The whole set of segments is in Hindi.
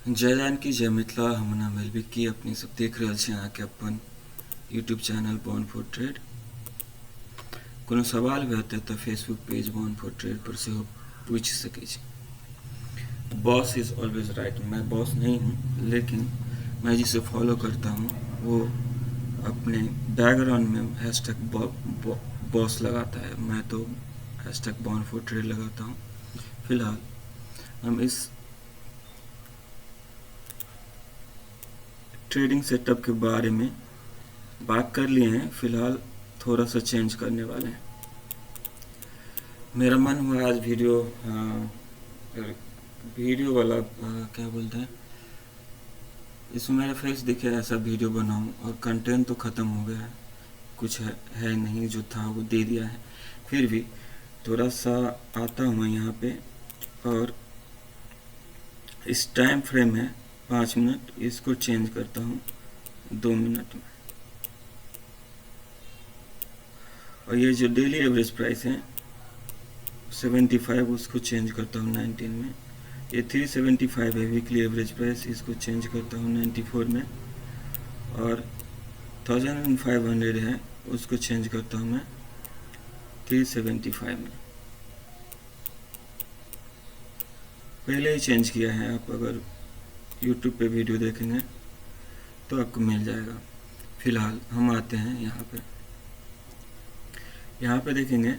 जय जानकी जय मिथिला हमना मेलबी की अपनी सब देख रहल छी अहाँ के अपन YouTube channel born for trade. कोनो सवाल भी हेतै तऽ Facebook page born for trade पर से पूछ सकै छी। Boss is always right. मैं बॉस नहीं हूँ, लेकिन मैं जिसे फॉलो करता हूँ वो अपने बैकग्राउंड में हैशटैग बॉस लगाता है। मैं तो हैशटैग बॉर्न फॉर ट्रेड लगाता हूँ। फिलहाल हम इस ट्रेडिंग सेटअप के बारे में बात कर लिए हैं, फिलहाल थोड़ा सा चेंज करने वाले हैं। मेरा मन हुआ आज वीडियो वाला क्या बोलते हैं, इसमें मेरा फेस दिखे ऐसा वीडियो बनाऊं, और कंटेंट तो ख़त्म हो गया है, कुछ है नहीं, जो था वो दे दिया है। फिर भी थोड़ा सा आता हूँ यहाँ पे, और इस टाइम फ्रेम है 5 मिनट, इसको चेंज करता हूँ 2 मिनट में। और ये जो डेली एवरेज प्राइस है 75, उसको चेंज करता हूँ 19 में। ये 375 है वीकली एवरेज प्राइस, इसको चेंज करता हूँ 94 में। और 1500 है, उसको चेंज करता हूँ मैं 375 में। पहले ही चेंज किया है, आप अगर YouTube पे वीडियो देखेंगे तो आपको मिल जाएगा। फिलहाल हम आते हैं यहाँ पे देखेंगे,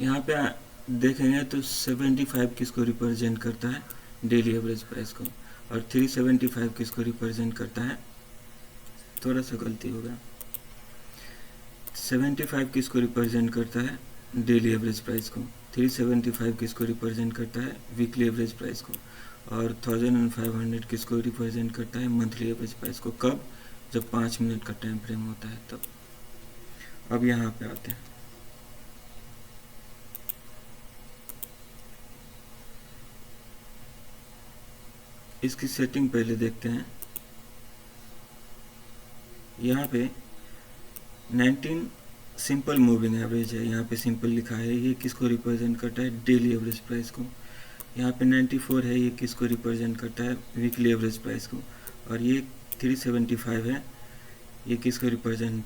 यहाँ पे देखेंगे तो 75 किसको रिप्रेजेंट करता है, डेली एवरेज प्राइस को, और 375 किसको रिप्रेजेंट करता है, थोड़ा सा गलती हो गया, 75 किसको रिप्रेजेंट करता है, डेली एवरेज प्राइस को, 375 किसको रिप्रेजेंट करता है, वीकली एवरेज प्राइस को, और 1500 किसको रिप्रेजेंट करता है, मंथली एवरेज प्राइस को। कब? जब 5 मिनट का टाइम फ्रेम होता है तब। अब यहाँ पे आते हैं, इसकी सेटिंग पहले देखते हैं। यहाँ पे 19 सिंपल मूविंग एवरेज है, यहाँ पे सिंपल लिखा है, ये किसको रिप्रेजेंट करता है, डेली एवरेज प्राइस को। यहाँ पे 94 है, ये किसको रिप्रेजेंट करता है, वीकली एवरेज प्राइस को। और ये 375 है, ये किसको रिप्रेजेंट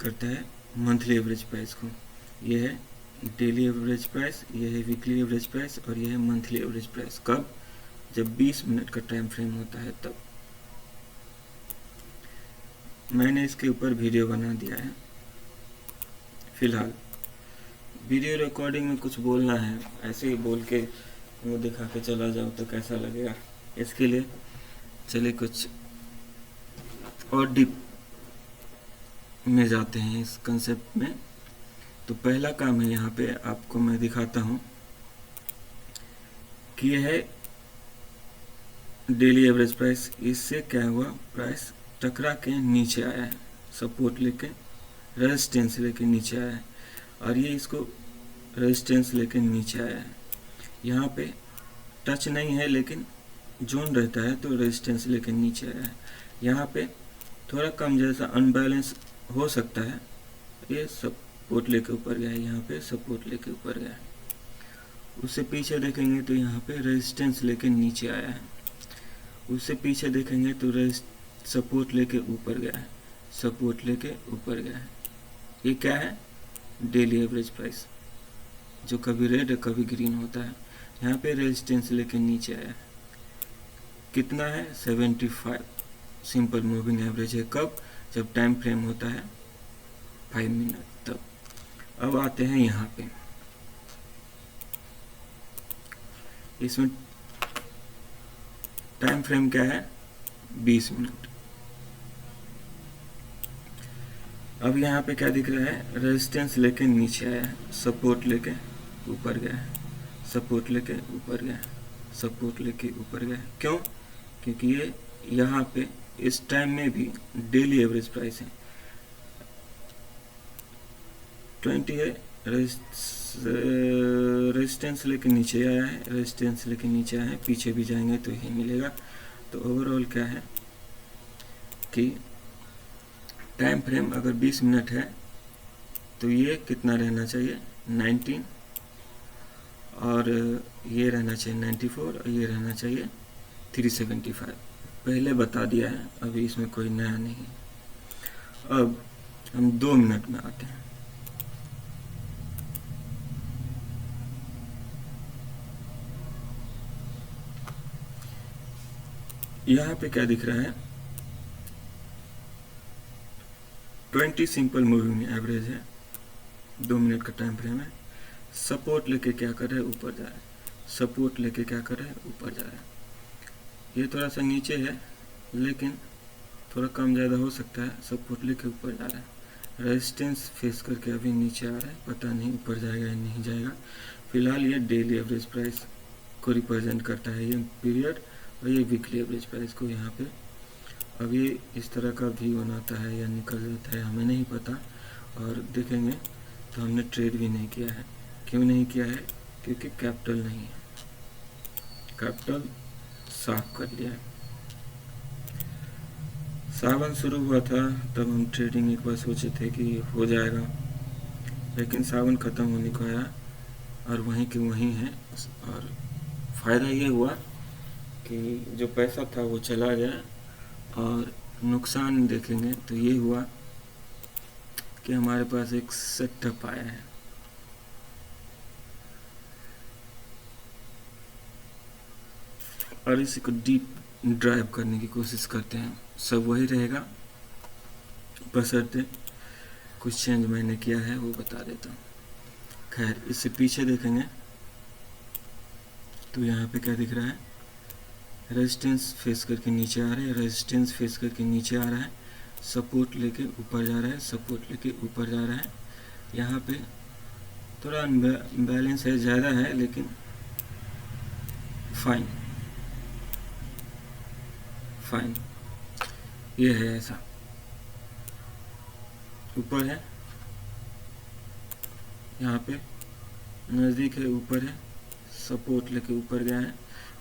करता है, मंथली एवरेज प्राइस को। ये है डेली एवरेज प्राइस, ये है वीकली एवरेज प्राइस, और ये है मंथली एवरेज प्राइस। कब? जब 20 मिनट का टाइम फ्रेम होता है तब। मैंने इसके ऊपर वीडियो बना दिया है। फिलहाल वीडियो रिकॉर्डिंग में कुछ बोलना है, ऐसे ही बोल के मुँह दिखा के चला जाओ तो कैसा लगेगा। इसके लिए चलिए कुछ और डीप में जाते हैं इस कंसेप्ट में। तो पहला काम है, यहाँ पे आपको मैं दिखाता हूँ कि यह है डेली एवरेज प्राइस। इससे क्या हुआ, प्राइस टकरा के नीचे आया है, सपोर्ट लेके रेजिस्टेंस लेके नीचे आया है, और ये इसको रेजिस्टेंस लेके नीचे आया है। यहाँ पे टच नहीं है, लेकिन जोन रहता है तो रेजिस्टेंस लेके नीचे आया है। यहाँ पे थोड़ा कम जैसा अनबैलेंस हो सकता है, ये सपोर्ट लेके ऊपर गया है, यहाँ पे सपोर्ट लेके ऊपर गया है। उससे पीछे देखेंगे तो यहाँ पे रेजिस्टेंस लेके नीचे आया है। उससे पीछे देखेंगे तो सपोर्ट लेके ऊपर गया है, सपोर्ट लेके ऊपर गया है। ये क्या है, डेली एवरेज प्राइस, जो कभी रेड और कभी ग्रीन होता है। यहाँ पे रेजिस्टेंस लेके नीचे आया है, कितना है, 75 सिंपल मूविंग एवरेज है। कब? जब टाइम फ्रेम होता है 5 मिनट तब। अब आते हैं यहाँ पे, इसमें टाइम फ्रेम क्या है, 20 मिनट। अब यहाँ पे क्या दिख रहा है, रेजिस्टेंस लेके नीचे आया है, सपोर्ट लेके ऊपर गया है, सपोर्ट लेके ऊपर गया है, सपोर्ट लेके ऊपर गया है। क्यों? क्योंकि ये यहाँ पे इस टाइम में भी डेली एवरेज प्राइस है 20 है, रेजिस्टेंस लेके नीचे आया है, रेजिस्टेंस लेके नीचे आया है, पीछे भी जाएंगे तो यही मिलेगा। तो ओवरऑल क्या है कि टाइम फ्रेम अगर 20 मिनट है तो ये कितना रहना चाहिए, 19, और ये रहना चाहिए 94 और ये रहना चाहिए 375। पहले बता दिया है, अभी इसमें कोई नया नहीं है। अब हम 2 मिनट में आते हैं। यहाँ पे क्या दिख रहा है, 20 सिंपल मूविंग एवरेज है, 2 मिनट का टाइम फ्रेम है। सपोर्ट लेके क्या कर रहा है, ऊपर जा रहा है। सपोर्ट लेके क्या कर रहा है, ऊपर जा रहा है। ये थोड़ा सा नीचे है लेकिन थोड़ा कम ज़्यादा हो सकता है। सपोर्ट लेके ऊपर जा रहा है। रेजिस्टेंस फेस करके अभी नीचे आ रहा है, पता नहीं ऊपर जाएगा या नहीं जाएगा। फिलहाल ये डेली एवरेज प्राइस को रिप्रेजेंट करता है, ये पीरियड, और ये वीकली एवरेज प्राइस को। यहाँ पे अभी इस तरह का व्यू बनाता है या निकल जाता है हमें नहीं पता, और देखेंगे तो हमने ट्रेड भी नहीं किया है। क्यों नहीं किया है, क्योंकि कैपिटल नहीं है, कैपिटल साफ कर लिया है। सावन शुरू हुआ था तब हम ट्रेडिंग एक बार सोचे थे कि हो जाएगा, लेकिन सावन ख़त्म होने को आया और वहीं के वहीं है। और फ़ायदा ये हुआ कि जो पैसा था वो चला गया, और नुकसान देखेंगे तो ये हुआ कि हमारे पास एक सेटअप आया है। और इसी को डीप ड्राइव करने की कोशिश करते हैं। सब वही रहेगा, बशर्ते कुछ चेंज मैंने किया है वो बता देता हूँ। खैर, इससे पीछे देखेंगे तो यहाँ पे क्या दिख रहा है, रेजिस्टेंस फेस करके नीचे आ रहा है, रेजिस्टेंस फेस करके नीचे आ रहा है, सपोर्ट लेके ऊपर जा रहा है, सपोर्ट लेके ऊपर जा रहा है। यहाँ पे थोड़ा अनबैलेंस है, ज़्यादा है, लेकिन फाइन फाइन ये है। ऐसा ऊपर है, यहाँ पे नज़दीक है, ऊपर है, सपोर्ट लेके ऊपर गया है।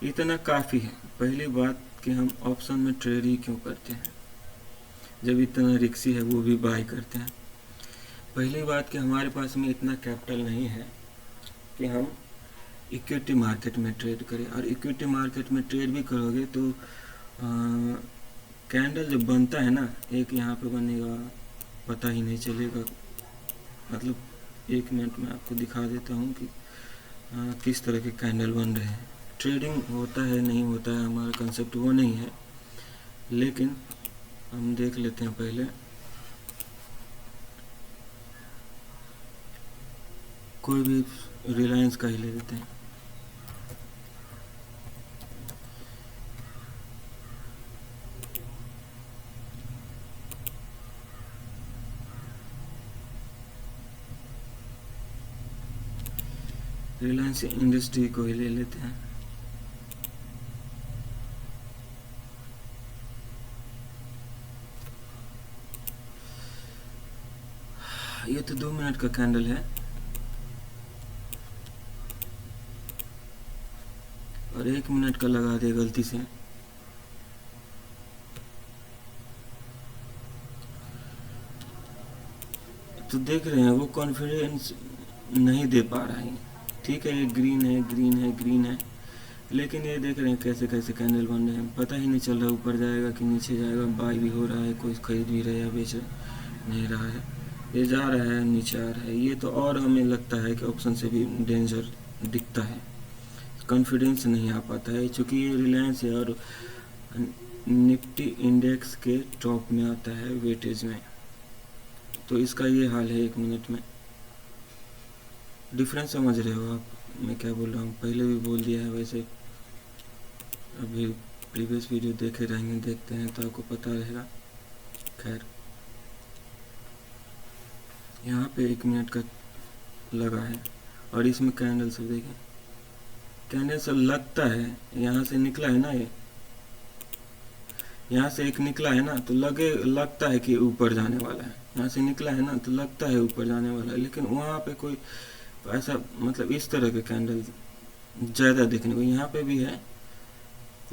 इतना काफ़ी है। पहली बात कि हम ऑप्शन में ट्रेड ही क्यों करते हैं जब इतना रिक्सी है, वो भी बाय करते हैं। पहली बात कि हमारे पास में इतना कैपिटल नहीं है कि हम इक्विटी मार्केट में ट्रेड करें। और इक्विटी मार्केट में ट्रेड भी करोगे तो कैंडल जब बनता है ना, एक यहाँ पे बनेगा, पता ही नहीं चलेगा। मतलब 1 मिनट में आपको दिखा देता हूँ कि किस तरह के कैंडल बन रहे हैं। ट्रेडिंग होता है नहीं होता है, हमारा कंसेप्ट वो नहीं है, लेकिन हम देख लेते हैं पहले। कोई भी रिलायंस का ही ले लेते हैं। रिलायंस इंडस्ट्री को ही ले लेते हैं। ये तो 2 मिनट का कैंडल है और 1 मिनट का लगा दिया गलती से। तो देख रहे हैं वो कॉन्फिडेंस नहीं दे पा रहा है। ठीक है, ये ग्रीन है, ग्रीन है, ग्रीन है, लेकिन ये देख रहे हैं कैसे कैसे कैंडल बन रहे हैं। पता ही नहीं चल रहा ऊपर जाएगा कि नीचे जाएगा। बाय भी हो रहा है, कोई खरीद भी रहा है या बेच नहीं रहा है। ये जा रहा है, नीचे आ रहा है। ये तो और हमें लगता है कि ऑप्शन से भी डेंजर दिखता है, कॉन्फिडेंस नहीं आ पाता है। चूँकि ये रिलायंस है और निफ्टी इंडेक्स के टॉप में आता है वेटेज में, तो इसका ये हाल है 1 मिनट में। डिफरेंस समझ रहे हो आप मैं क्या बोल रहा हूँ? पहले भी बोल दिया है, वैसे अभी प्रीवियस वीडियो देखे रहेंगे, देखते हैं तो आपको पता रहेगा। खैर, यहाँ पे 1 मिनट का लगा है और इसमें कैंडल सब देखें, कैंडल सब लगता है यहाँ से निकला है ना, ये यहाँ से एक निकला है ना, तो लगता है कि ऊपर जाने वाला है। यहाँ से निकला है ना तो लगता है ऊपर जाने वाला है, लेकिन वहाँ पे कोई ऐसा मतलब इस तरह के कैंडल ज़्यादा देखने को यहाँ पे भी है,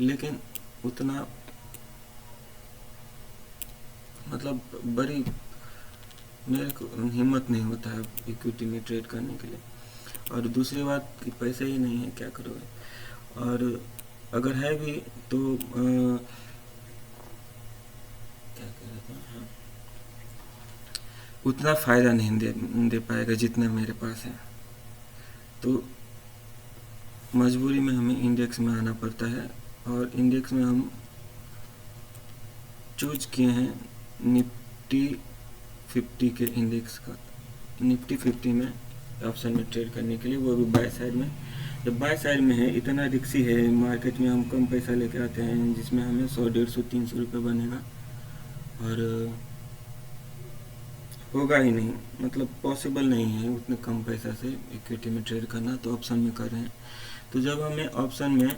लेकिन उतना मतलब बड़ी मेरे को हिम्मत नहीं होता है इक्विटी में ट्रेड करने के लिए। और दूसरी बात कि पैसे ही नहीं है, क्या करोगे। और अगर है भी तो क्या कह रहा था, हाँ, उतना फ़ायदा नहीं दे पाएगा जितना मेरे पास है। तो मजबूरी में हमें इंडेक्स में आना पड़ता है, और इंडेक्स में हम चूज किए हैं निफ्टी 50 के इंडेक्स का, निफ्टी 50 में ऑप्शन में ट्रेड करने के लिए, वो भी बाय साइड में। जब बाय साइड में है, इतना रिक्सी है, मार्केट में हम कम पैसा लेके आते हैं जिसमें हमें 100, 150, 300 रुपये बनेगा, और होगा ही नहीं, मतलब पॉसिबल नहीं है उतने कम पैसा से इक्विटी में ट्रेड करना, तो ऑप्शन में कर रहे हैं। तो जब हमें ऑप्शन में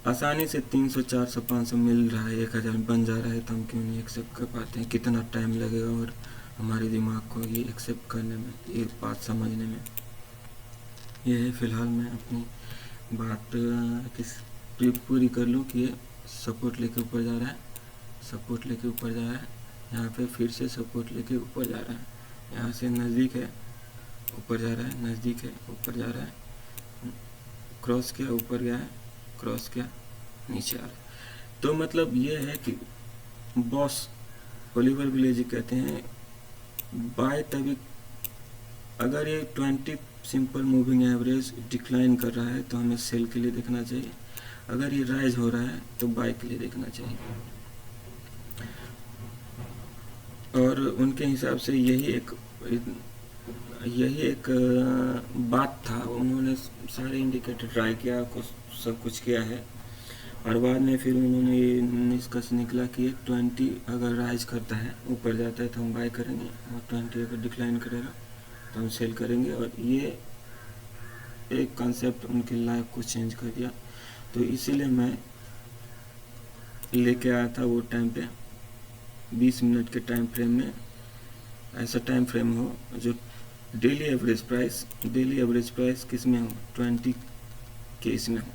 आसानी से 300, 400, 500 मिल रहा है, 1000 बन जा रहा है, तो हम क्यों नहीं एक्सेप्ट कर पाते हैं। कितना टाइम लगेगा और हमारे दिमाग को ये एक्सेप्ट करने में, ये बात समझने में। ये है, फ़िलहाल मैं अपनी बात पूरी कर लूँ कि ये सपोर्ट लेके ऊपर जा रहा है, सपोर्ट लेके ऊपर जा रहा है, यहाँ पे फिर से सपोर्ट लेके ऊपर जा रहा है, यहाँ से नज़दीक है, ऊपर जा रहा है, नज़दीक है, ऊपर जा रहा है, क्रॉस किया, ऊपर गया है, क्रॉस किया, नीचे आ रहा है। तो मतलब ये है कि बॉस ओलिवर विलेज कहते हैं, बाय तभी अगर ये 20 सिंपल मूविंग एवरेज डिक्लाइन कर रहा है तो हमें सेल के लिए देखना चाहिए, अगर ये राइज हो रहा है तो बाय के लिए देखना चाहिए। और उनके हिसाब से यही एक बात था। उन्होंने सारे इंडिकेटर ट्राई किया, सब कुछ किया है, और बाद में फिर उन्होंने ये निष्कर्ष निकला कि 20 अगर राइज करता है, ऊपर जाता है तो हम बाय करेंगे, और 20 अगर डिक्लाइन करेगा तो हम सेल करेंगे। और ये एक कॉन्सेप्ट उनकी लाइफ को चेंज कर दिया। तो इसीलिए मैं लेके आया था वो टाइम पे 20 मिनट के टाइम फ्रेम में, ऐसा टाइम फ्रेम हो जो डेली एवरेज प्राइस किस में हो, 20 के इसमें हो।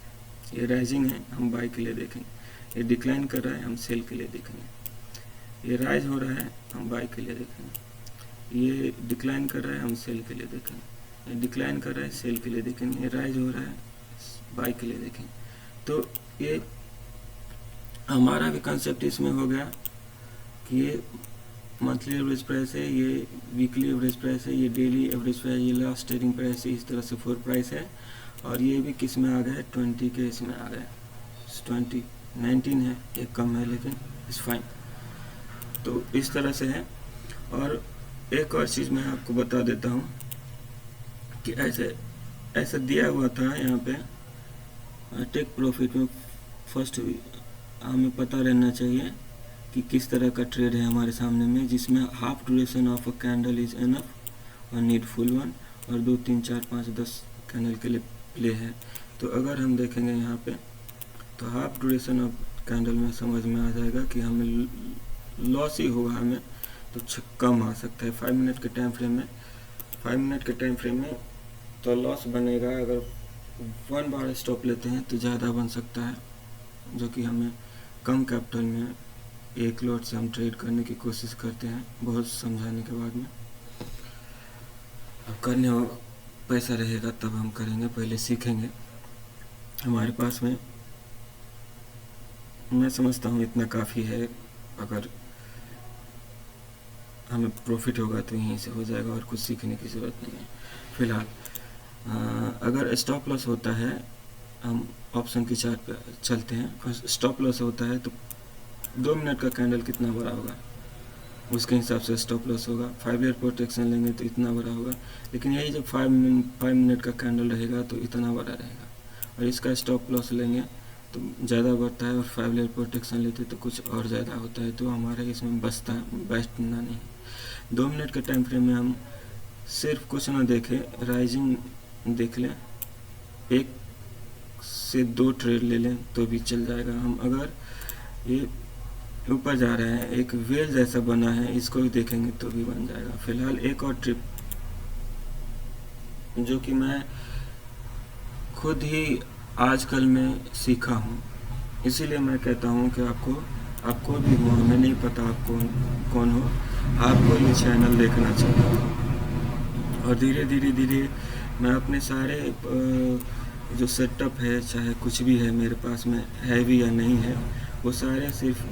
ये राइजिंग है, हम बाय के लिए देखेंगे, ये डिक्लाइन कर रहा है, हम सेल के लिए देखेंगे, ये राइज हो रहा है, हम बाय के लिए देखेंगे, ये डिक्लाइन कर रहा है, हम सेल के लिए देखेंगे, ये डिक्लाइन कर रहा है, सेल के लिए देखेंगे, ये राइज हो रहा है, बाय के लिए देखेंगे। तो ये हमारा भी कंसेप्ट इसमें हो गया कि ये मंथली एवरेज प्राइस है, ये वीकली एवरेज प्राइस है, ये डेली एवरेज प्राइस, ये लास्ट ट्रेडिंग प्राइस है, इस तरह से 4 प्राइस है। और ये भी किस में आ गए, 20 के इसमें आ गए, 20, 19 है, एक कम है लेकिन इट्स फाइन। तो इस तरह से है। और एक और चीज़ मैं आपको बता देता हूँ कि ऐसे दिया हुआ था यहाँ पे टेक प्रॉफिट में, फर्स्ट हमें पता रहना चाहिए कि किस तरह का ट्रेड है हमारे सामने में, जिसमें half duration of a candle is enough और नीड फुल वन, और 2, 3, 4, 5, 10 कैंडल के लिए प्ले है। तो अगर हम देखेंगे यहाँ पे तो हाफ ड्यूरेशन ऑफ कैंडल में समझ में आ जाएगा कि हमें लॉस ही होगा, हमें तो कम आ सकता है 5 मिनट के टाइम फ्रेम में। 5 मिनट के टाइम फ्रेम में तो लॉस बनेगा, अगर 1 बार स्टॉप लेते हैं तो ज़्यादा बन सकता है, जो कि हमें कम कैपिटल में एक लॉट से हम ट्रेड करने की कोशिश करते हैं, बहुत समझाने के बाद में। अब करने हो पैसा रहेगा तब हम करेंगे, पहले सीखेंगे। हमारे पास में मैं समझता हूँ इतना काफ़ी है, अगर हमें प्रॉफिट होगा तो यहीं से हो जाएगा, और कुछ सीखने की ज़रूरत नहीं है फ़िलहाल। अगर स्टॉप लॉस होता है, हम ऑप्शन की चार्ट पे चलते हैं, स्टॉप लॉस होता है तो 2 मिनट का कैंडल कितना बड़ा होगा उसके हिसाब से स्टॉप लॉस होगा। 5 ईयर प्रोटेक्शन लेंगे तो इतना बड़ा होगा, लेकिन यही जब 5 मिनट का कैंडल रहेगा तो इतना बड़ा रहेगा, और इसका स्टॉप लॉस लेंगे तो ज़्यादा बढ़ता है, और 5 ईयर प्रोटेक्शन लेते तो कुछ और ज़्यादा होता है। तो हमारे इसमें बैठना नहीं। 2 मिनट के टाइम फ्रेम में हम सिर्फ कुछ ना देखें, राइजिंग देख लें, 1 से 2 ट्रेड ले लें तो भी चल जाएगा। हम अगर ये ऊपर जा रहा है, एक वेल जैसा बना है, इसको भी देखेंगे तो भी बन जाएगा। फिलहाल एक और ट्रिप जो कि मैं खुद ही आजकल में सीखा हूँ, इसीलिए मैं कहता हूँ कि आपको भी हो, हमें नहीं पता आप कौन हो, आपको ये चैनल देखना चाहिए, और धीरे धीरे मैं अपने सारे जो सेटअप है, चाहे कुछ भी है मेरे पास में, हैवी या नहीं है, वो सारे सिर्फ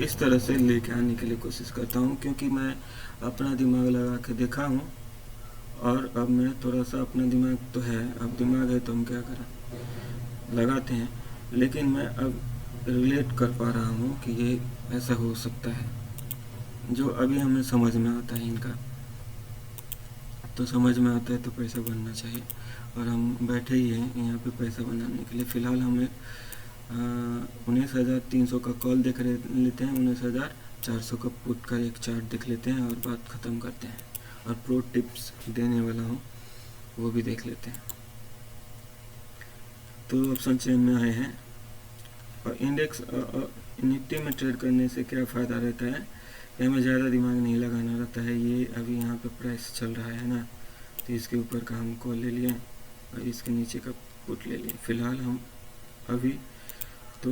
इस तरह से लेके आने के लिए कोशिश करता हूँ, क्योंकि मैं अपना दिमाग लगा के देखा हूँ और अब मैं थोड़ा सा, अपना दिमाग तो है, अब दिमाग है तो हम क्या करें, लगाते हैं। लेकिन मैं अब रिलेट कर पा रहा हूँ कि ये ऐसा हो सकता है, जो अभी हमें समझ में आता है इनका, तो समझ में आता है तो पैसा बनना चाहिए, और हम बैठे ही हैं यहाँ पे पैसा बनाने के लिए। फ़िलहाल हमें 19,300 का कॉल देख लेते हैं, 19,400 का पुट का एक चार्ट देख लेते हैं और बात ख़त्म करते हैं। और प्रो टिप्स देने वाला हूँ, वो भी देख लेते हैं। तो ऑप्शन चेन में आए हैं, और इंडेक्स निफ्टी में ट्रेड करने से क्या फ़ायदा रहता है कि हमें ज़्यादा दिमाग नहीं लगाना रहता है। ये अभी यहाँ पे प्राइस चल रहा है ना, तो इसके ऊपर का हम कॉल ले लिए और इसके नीचे का पुट ले लिए। फ़िलहाल हम अभी तो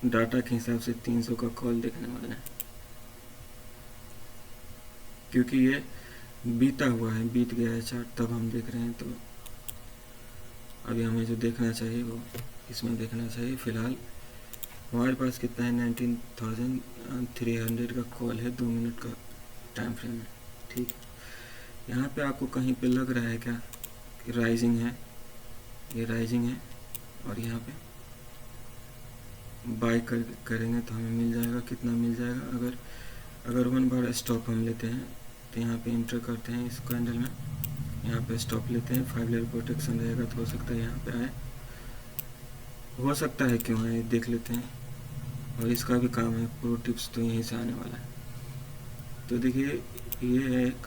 डाटा के हिसाब से 300 का कॉल देखने वाले हैं, क्योंकि ये बीता हुआ है, बीत गया है चार्ट, तब हम देख रहे हैं। तो अभी हमें जो देखना चाहिए वो इसमें देखना चाहिए। फ़िलहाल हमारे पास कितना है, 19,300 का कॉल है, 2 मिनट का टाइम फ्रेम है। ठीक है, यहाँ पे आपको कहीं पे लग रहा है क्या कि राइजिंग है, ये राइजिंग है, और यहाँ पे बाय करेंगे तो हमें मिल जाएगा, कितना मिल जाएगा। अगर 1 बार स्टॉप हम लेते हैं तो यहाँ पे इंटर करते हैं इस कैंडल में, यहाँ पे स्टॉप लेते हैं, 5 लेयर प्रोटेक्शन रहेगा तो हो सकता है यहाँ पे आए, हो सकता है क्यों आए, देख लेते हैं। और इसका भी काम है, प्रो टिप्स तो यहीं से आने वाला है। तो देखिए ये है एक,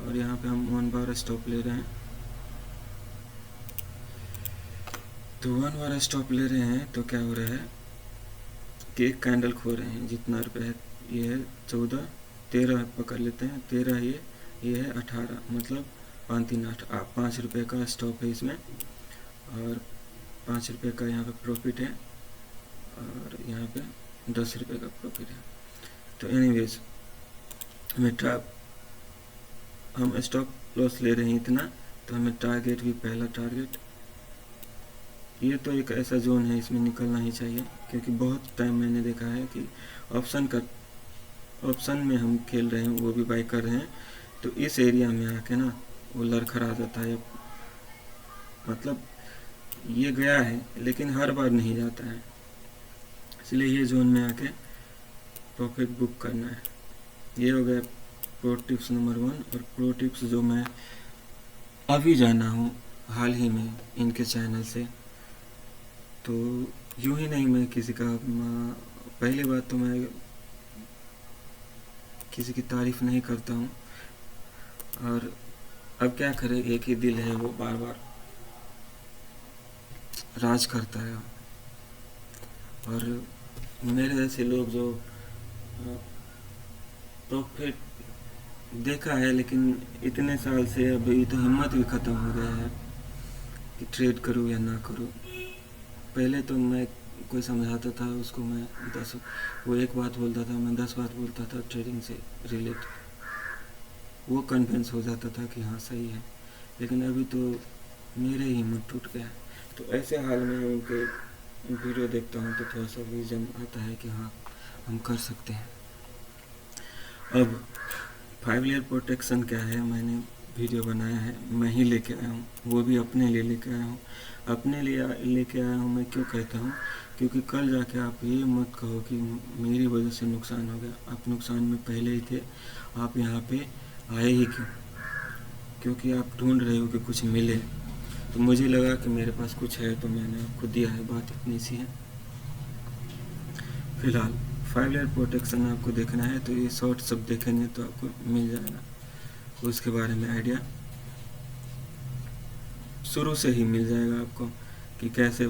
और यहाँ पे हम 1 बार स्टॉप ले रहे हैं। तो 1 बार स्टॉप ले रहे हैं तो क्या हो रहा है कि एक कैंडल खो रहे हैं, जितना रुपये है, ये है 14, 13 पकड़ लेते हैं, 13 ये है 18, मतलब 538, 5 रुपये का स्टॉप है इसमें, और 5 रुपये का यहाँ पे प्रॉफिट है, और यहाँ पे 10 रुपये का प्रॉफिट है। तो एनीवेज हम स्टॉप लॉस ले रहे हैं इतना, तो हमें टारगेट भी, पहला टारगेट, ये तो एक ऐसा जोन है, इसमें निकलना ही चाहिए, क्योंकि बहुत टाइम मैंने देखा है कि ऑप्शन में हम खेल रहे हैं, वो भी बाई कर रहे हैं, तो इस एरिया में आके ना वो लड़खड़ा जाता है, मतलब ये गया है लेकिन हर बार नहीं जाता है, इसलिए ये जोन में आके प्रॉफिट बुक करना है। ये हो गया प्रो टिप्स नंबर 1। और प्रो टिप्स जो मैं अभी जाना हूँ हाल ही में इनके चैनल से, तो यूँ ही नहीं, मैं किसी का, पहली बात तो मैं किसी की तारीफ़ नहीं करता हूँ, और अब क्या करें, एक ही दिल है, वो बार बार राज करता है। और मेरे जैसे लोग जो प्रॉफिट देखा है, लेकिन इतने साल से अभी तो हिम्मत भी ख़त्म हो गया है कि ट्रेड करूँ या ना करूँ। पहले तो मैं कोई समझाता था उसको, मैं 10, वो एक बात बोलता था, मैं 10 बात बोलता था ट्रेडिंग से रिलेट, वो कन्विंस हो जाता था कि हाँ सही है। लेकिन अभी तो मेरे ही हिम्मत टूट गया। तो ऐसे हाल में उनके वीडियो देखता हूँ तो थोड़ा सा विजन आता है कि हाँ हम कर सकते हैं। अब 5 लेयर प्रोटेक्शन क्या है, मैंने वीडियो बनाया है, मैं ही लेके आया हूँ, वो भी अपने लिए लेके आया हूँ। अपने लिए लेके आया हूँ मैं क्यों कहता हूँ, क्योंकि कल जाके आप ये मत कहो कि मेरी वजह से नुकसान हो गया। आप नुकसान में पहले ही थे, आप यहाँ पे आए ही क्यों? क्योंकि आप ढूंढ रहे हो कि कुछ मिले, तो मुझे लगा कि मेरे पास कुछ है तो मैंने आपको दिया है, बात इतनी सी है। फिलहाल 5 लेयर प्रोटेक्शन आपको देखना है तो ये शॉर्ट सब देखेंगे तो आपको मिल जाएगा, उसके बारे में आइडिया शुरू से ही मिल जाएगा आपको कि कैसे।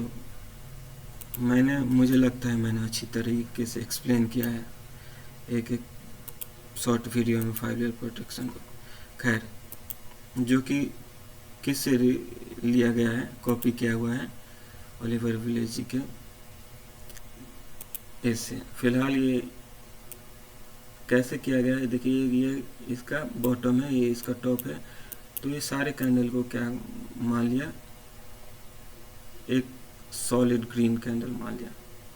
मुझे लगता है मैंने अच्छी तरीके से एक्सप्लेन किया है एक एक शॉर्ट वीडियो में 5 लेयर प्रोटेक्शन को। खैर, जो कि किससे लिया गया है, कॉपी किया हुआ है ओलिवर विलेज जी के इससे। फिलहाल ये कैसे किया गया है देखिए, ये इसका बॉटम है, ये इसका टॉप है। तो ये सारे कैंडल को क्या मान लिया, एक सॉलिड ग्रीन कैंडल मान लिया,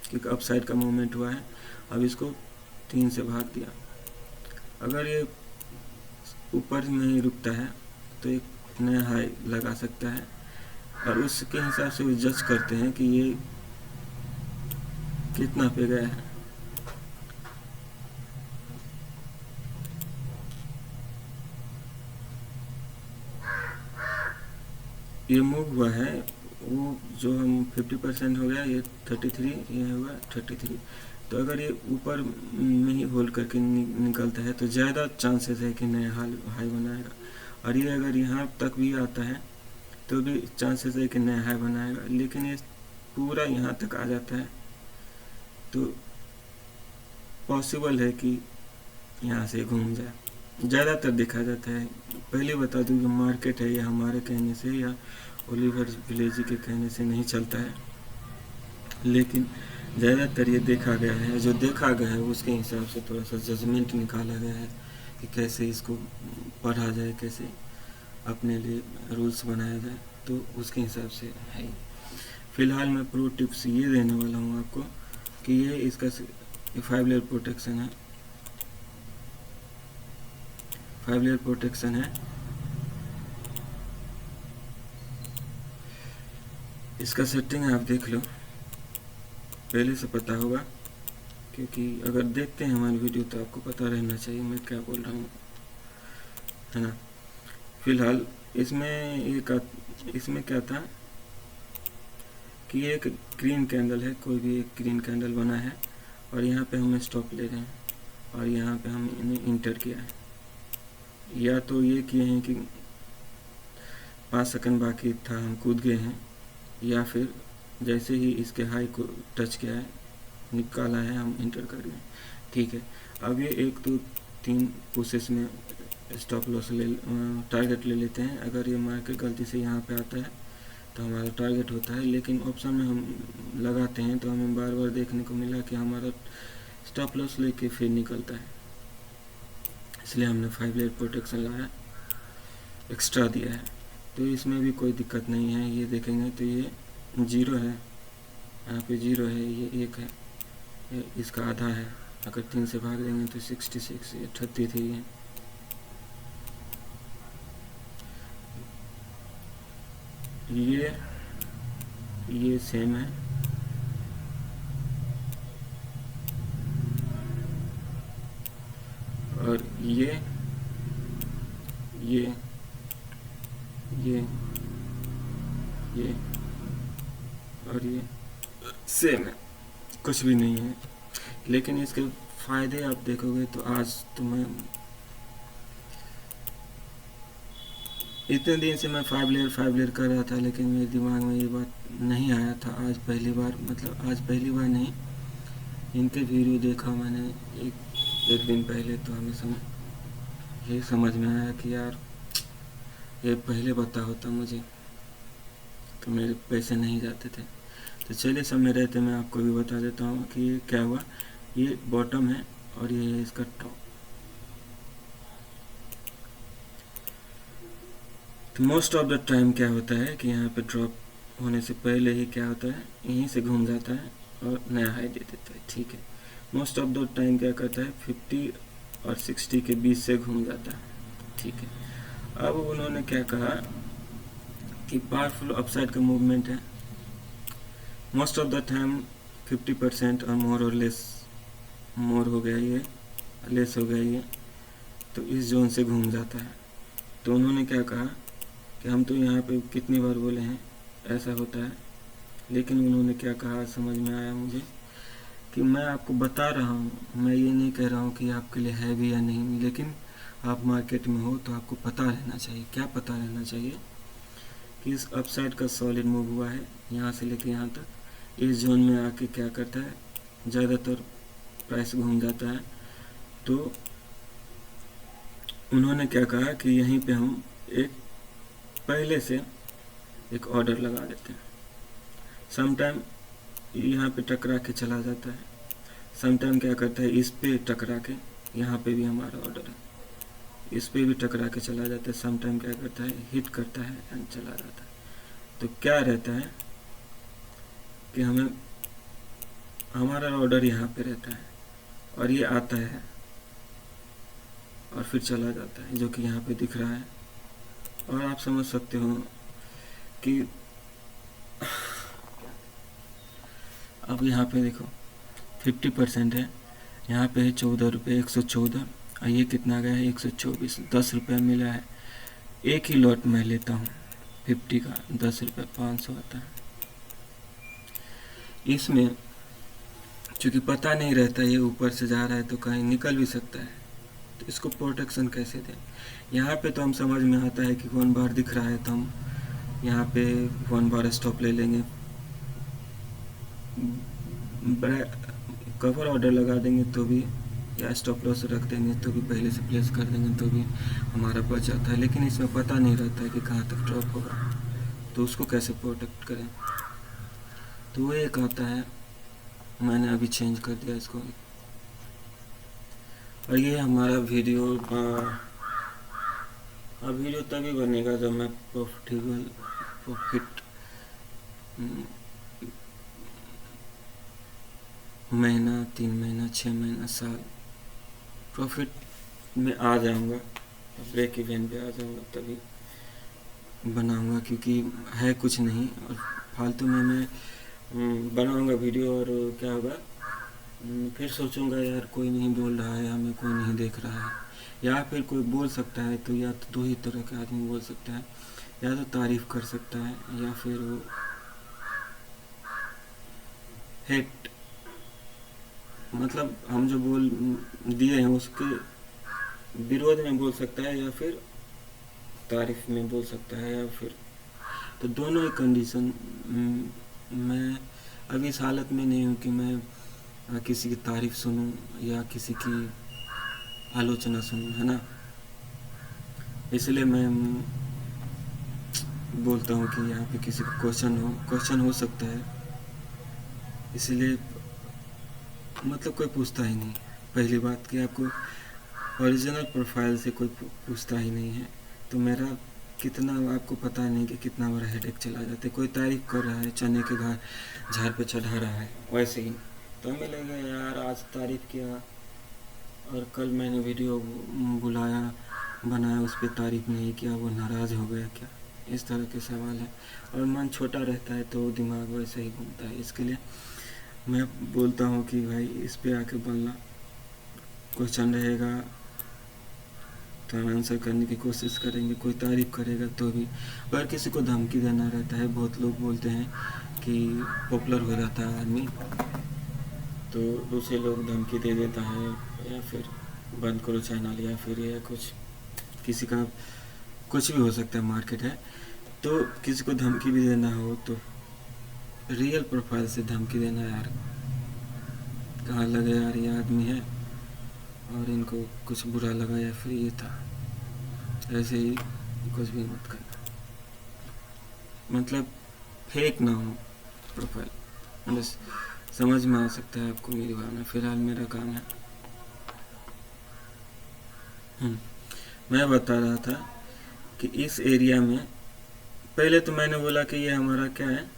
क्योंकि अपसाइड का मूवमेंट हुआ है। अब इसको 3 से भाग दिया। अगर ये ऊपर नहीं रुकता है तो एक नया हाई लगा सकता है, और उसके हिसाब से वो जज करते हैं कि ये कितना पे गया है। ये मूव हुआ है, वो जो हम 50% हो गया, ये 33, ये हुआ 33। तो अगर ये ऊपर में ही होल्ड करके निकलता है तो ज़्यादा चांसेस है कि नया हाई बनाएगा। और ये अगर यहाँ तक भी आता है तो भी चांसेस है कि नया हाई बनाएगा। लेकिन ये पूरा यहाँ तक आ जाता है तो पॉसिबल है कि यहाँ से घूम जाए, ज़्यादातर देखा जाता है। पहले बता दूँ कि मार्केट है, ये हमारे कहने से या ओलिवर विलेजी के कहने से नहीं चलता है, लेकिन ज़्यादातर ये देखा गया है। जो देखा गया है उसके हिसाब से थोड़ा सा जजमेंट निकाला गया है कि कैसे इसको पढ़ा जाए, कैसे अपने लिए रूल्स बनाया जाए, तो उसके हिसाब से है। फ़िलहाल मैं प्रो टिप्स ये देने वाला हूँ आपको कि ये इसका 5 लेयर प्रोटेक्शन है, 5 लेयर प्रोटेक्शन है। इसका सेटिंग आप देख लो, पहले से पता होगा, क्योंकि अगर देखते हैं हमारी वीडियो तो आपको पता रहना चाहिए मैं क्या बोल रहा हूँ, है ना। फिलहाल इसमें क्या था कि ये एक ग्रीन कैंडल है, कोई भी एक ग्रीन कैंडल बना है, और यहाँ पे हम स्टॉप ले रहे हैं, और यहाँ पे हम इन्हें इंटर किया है। या तो ये किए हैं कि 5 सेकंड बाकी था, हम कूद गए हैं, या फिर जैसे ही इसके हाई को टच किया है, निकाला है, हम इंटर कर गए। ठीक है, अब ये 1 2 3 पुशेस में स्टॉप लॉस टारगेट ले लेते हैं। अगर ये मार्केट गलती से यहाँ पे आता है तो हमारा टारगेट होता है, लेकिन ऑप्शन में हम लगाते हैं तो हमें बार बार देखने को मिला कि हमारा स्टॉप लॉस लेके फिर निकलता है। इसलिए हमने 5 लेयर प्रोटेक्शन लाया, एक्स्ट्रा दिया है। तो इसमें भी कोई दिक्कत नहीं है। ये देखेंगे तो ये 0 है, यहाँ पे 0 है, ये 1 है, ये इसका आधा है। अगर 3 से भाग देंगे तो 66, ये 33 है। ये सेम है, और ये और ये सेम है, कुछ भी नहीं है। लेकिन इसके फायदे आप देखोगे तो आज तो मैं इतने दिन से मैं 5 लेयर कर रहा था, लेकिन मेरे दिमाग में ये बात नहीं आया था। आज पहली बार, मतलब आज पहली बार नहीं, इनके वीडियो देखा मैंने एक दिन पहले, तो हमें ये समझ में आया कि यार ये पहले पता होता मुझे तो मेरे पैसे नहीं जाते थे। तो चलिए, सब में रहते मैं आपको भी बता देता हूँ कि ये क्या हुआ। ये बॉटम है और ये है इसका टॉप। तो मोस्ट ऑफ द टाइम क्या होता है कि यहाँ पे ड्रॉप होने से पहले ही क्या होता है, यहीं से घूम जाता है और नया हाई दे देता है। ठीक है, मोस्ट ऑफ द टाइम क्या करता है, 50 और 60 के बीच से घूम जाता है। ठीक है, अब उन्होंने क्या कहा कि पावरफुल अपसाइड का मूवमेंट है, मोस्ट ऑफ द टाइम 50% और मोर और लेस, मोर हो गया ये, लेस हो गया ये, तो इस जोन से घूम जाता है। तो उन्होंने क्या कहा कि हम तो यहाँ पे कितनी बार बोले हैं ऐसा होता है, लेकिन उन्होंने क्या कहा समझ में आया मुझे कि मैं आपको बता रहा हूँ, मैं ये नहीं कह रहा हूँ कि आपके लिए है भी या नहीं, लेकिन आप मार्केट में हो तो आपको पता रहना चाहिए। क्या पता रहना चाहिए कि इस अपसाइड का सॉलिड मूव हुआ है, यहाँ से लेके यहाँ तक, इस जोन में आके क्या करता है, ज़्यादातर प्राइस घूम जाता है। तो उन्होंने क्या कहा कि यहीं पे हम एक पहले से एक ऑर्डर लगा देते हैं। समटाइम यहाँ पे टकरा के चला जाता है, समटाइम क्या करता है, इस पे टकरा के यहाँ पे भी हमारा ऑर्डर है, इस पे भी टकरा के चला जाता है, सम टाइम क्या करता है हिट करता है एंड चला जाता है। तो क्या रहता है कि हमें हमारा ऑर्डर यहाँ पे रहता है और ये आता है और फिर चला जाता है, जो कि यहाँ पे दिख रहा है। और आप समझ सकते हो कि अब यहाँ पे देखो 50% है, यहाँ पे है 14 रुपये 114, और ये कितना गया है 124, 10 रुपये मिला है। एक ही लॉट मैं लेता हूँ 50 का, 10 रुपये 500 आता है। इसमें चूँकि पता नहीं रहता ये ऊपर से जा रहा है तो कहीं निकल भी सकता है, तो इसको प्रोटेक्शन कैसे दें। यहाँ पे तो हम समझ में आता है कि 1 बार दिख रहा है तो हम यहाँ पे 1 बार स्टॉप ले लेंगे, कवर ऑर्डर लगा देंगे तो भी, या स्टॉप लॉस रख देंगे तो भी, पहले से प्लेस कर देंगे तो भी हमारा बच जाता है। लेकिन इसमें पता नहीं रहता है कि कहाँ तक ड्रॉप होगा, तो उसको कैसे प्रोटेक्ट करें। तो वो एक आता है, मैंने अभी चेंज कर दिया इसको। और ये हमारा वीडियो अब वीडियो तभी बनेगा जब मैं प्रॉफिट महीना, 3 महीना, 6 महीना, साल प्रॉफिट में आ जाऊंगा, ब्रेक इवन पे आ जाऊंगा, तभी बनाऊंगा। क्योंकि है कुछ नहीं और फालतू में मैं बनाऊंगा वीडियो और क्या होगा, फिर सोचूंगा यार कोई नहीं बोल रहा है, हमें कोई नहीं देख रहा है। या फिर कोई बोल सकता है तो या तो 2 ही तरह के आदमी बोल सकता है, या तो तारीफ कर सकता है या फिर वो हेट, मतलब हम जो बोल दिए हैं उसके विरोध में बोल सकता है या फिर तारीफ में बोल सकता है, या फिर तो दोनों ही कंडीशन। मैं अभी इस हालत में नहीं हूँ कि मैं किसी की तारीफ सुनूं या किसी की आलोचना सुनूं, है ना। इसलिए मैं बोलता हूँ कि यहाँ पे किसी को क्वेश्चन हो सकता है, इसलिए मतलब कोई पूछता ही नहीं। पहली बात कि आपको ओरिजिनल प्रोफाइल से कोई पूछता ही नहीं है, तो मेरा कितना आपको पता नहीं कि कितना बड़ा हेडेक चला जाता है। कोई तारीफ कर रहा है, चने के झाड़ पे चढ़ा रहा है, वैसे ही तो हमें लगेगा यार आज तारीफ किया और कल मैंने वीडियो बनाया उस पर तारीफ नहीं किया, वो नाराज़ हो गया क्या, इस तरह के सवाल है। और मन छोटा रहता है तो दिमाग वैसे ही घूमता है। इसके लिए मैं बोलता हूँ कि भाई इस पे आके बनना, क्वेश्चन रहेगा तो हम आंसर करने की कोशिश करेंगे, कोई तारीफ करेगा तो भी। अगर किसी को धमकी देना रहता है, बहुत लोग बोलते हैं कि पॉपुलर हो जाता है आदमी तो दूसरे लोग धमकी दे देता है, या फिर बंद करो चैनल, या फिर ये कुछ किसी का कुछ भी हो सकता है, मार्केट है। तो किसी को धमकी भी देना हो तो रियल प्रोफाइल से धमकी देना, यार कहाँ लगे यार ये आदमी है और इनको कुछ बुरा लगा या फिर ये था, ऐसे ही कुछ भी मत करना, मतलब फेक ना हो प्रोफाइल। बस समझ में आ सकता है आपको मेरी भावना। फिलहाल मेरा काम है। मैं बता रहा था कि इस एरिया में पहले तो मैंने बोला कि ये हमारा क्या है,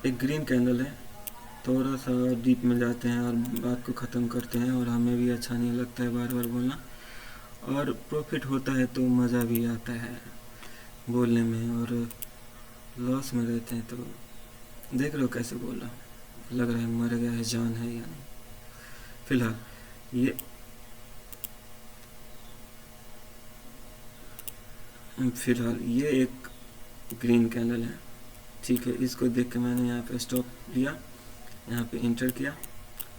एक ग्रीन कैंडल है। थोड़ा सा डीप में जाते हैं और बात को ख़त्म करते हैं, और हमें भी अच्छा नहीं लगता है बार बार बोलना, और प्रॉफिट होता है तो मज़ा भी आता है बोलने में, और लॉस में रहते हैं तो देख लो कैसे बोल रहा हूँ, लग रहा है मर गया है, जान है या नहीं। फिलहाल ये एक ग्रीन कैंडल है, ठीक है। इसको देख के मैंने यहाँ पे स्टॉप लिया, यहाँ पे इंटर किया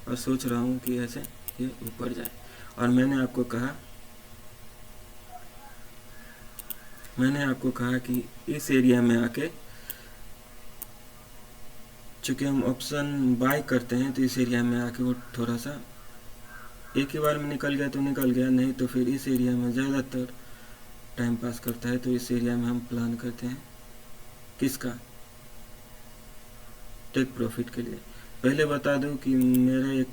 और सोच रहा हूँ कि ऐसे ये ऊपर जाए। और मैंने आपको कहा कि इस एरिया में आके, चूँकि हम ऑप्शन बाय करते हैं तो इस एरिया में आके वो थोड़ा सा एक ही बार में निकल गया तो निकल गया, नहीं तो फिर इस एरिया में ज़्यादातर टाइम पास करता है। तो इस एरिया में हम प्लान करते हैं किसका, टेक प्रॉफिट के लिए। पहले बता दूं कि मेरा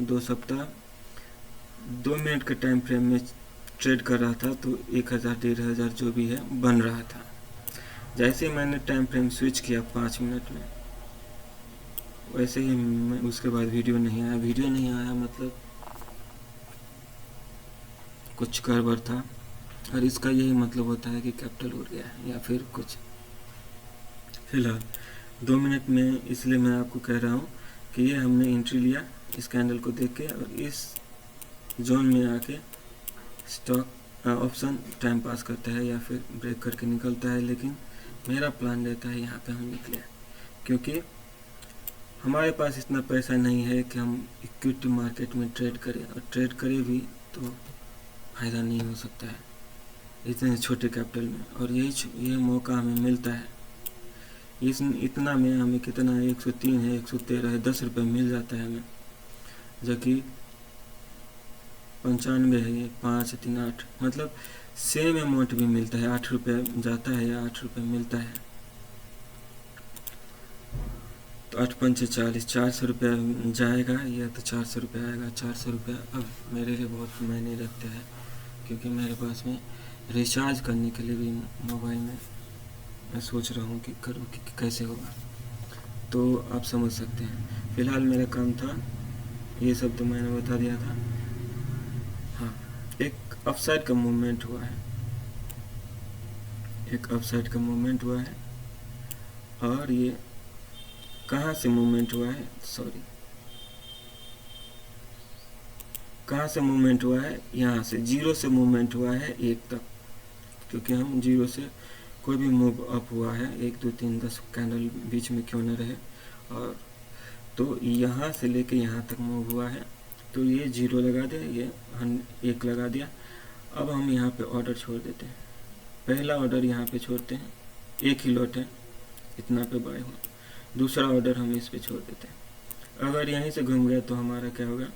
2 सप्ताह 2 मिनट के टाइम फ्रेम में ट्रेड कर रहा था, तो 1000 1500 जो भी है बन रहा था। जैसे ही मैंने टाइम फ्रेम स्विच किया 5 मिनट में, वैसे ही उसके बाद वीडियो नहीं आया मतलब कुछ गड़बड़ था। और इसका यही मतलब होता है कि कैपिटल उड़ गया है या फिर कुछ। फिलहाल 2 मिनट में इसलिए मैं आपको कह रहा हूँ कि ये हमने एंट्री लिया इस कैंडल को देख के, और इस जोन में आके स्टॉक ऑप्शन टाइम पास करता है या फिर ब्रेक करके निकलता है। लेकिन मेरा प्लान रहता है यहाँ पे हम निकले, क्योंकि हमारे पास इतना पैसा नहीं है कि हम इक्विटी मार्केट में ट्रेड करें, और ट्रेड करें भी तो फ़ायदा नहीं हो सकता है इतने छोटे कैपिटल में। और ये मौका हमें मिलता है, इतना में हमें कितना 103 है, 113 है, 10 रुपये मिल जाता है हमें, जो कि 95 है, 5 3 8 मतलब सेम अमाउंट भी मिलता है। 8 रुपये जाता है या 8 रुपये मिलता है, तो 8 5 40, 400 रुपये जाएगा या तो 400 रुपये आएगा। 400 रुपये अब मेरे लिए बहुत मायने रखते हैं, क्योंकि मेरे पास में रिचार्ज करने के लिए भी मोबाइल में मैं सोच रहा हूँ कि करूँ कि कैसे होगा, तो आप समझ सकते हैं। फ़िलहाल मेरा काम था ये सब, तो मैंने बता दिया था। हाँ, एक अपसाइड का मूवमेंट हुआ है, और ये कहाँ से मूवमेंट हुआ है, कहाँ से मूवमेंट हुआ है, यहाँ से 0 से मूवमेंट हुआ है 1 तक, क्योंकि हम 0 से कोई भी मूव अप हुआ है 1 2 3 10 कैंडल बीच में क्यों न रहे, और तो यहाँ से लेके यहाँ तक मूव हुआ है, तो ये 0 लगा दिया, ये 1 लगा दिया। अब हम यहाँ पे ऑर्डर छोड़ देते हैं, पहला ऑर्डर यहाँ पे छोड़ते हैं, एक ही लॉट है, इतना पे बाय हुआ। दूसरा ऑर्डर हम इस पे छोड़ देते हैं। अगर यहीं से घूम गया तो हमारा क्या होगा,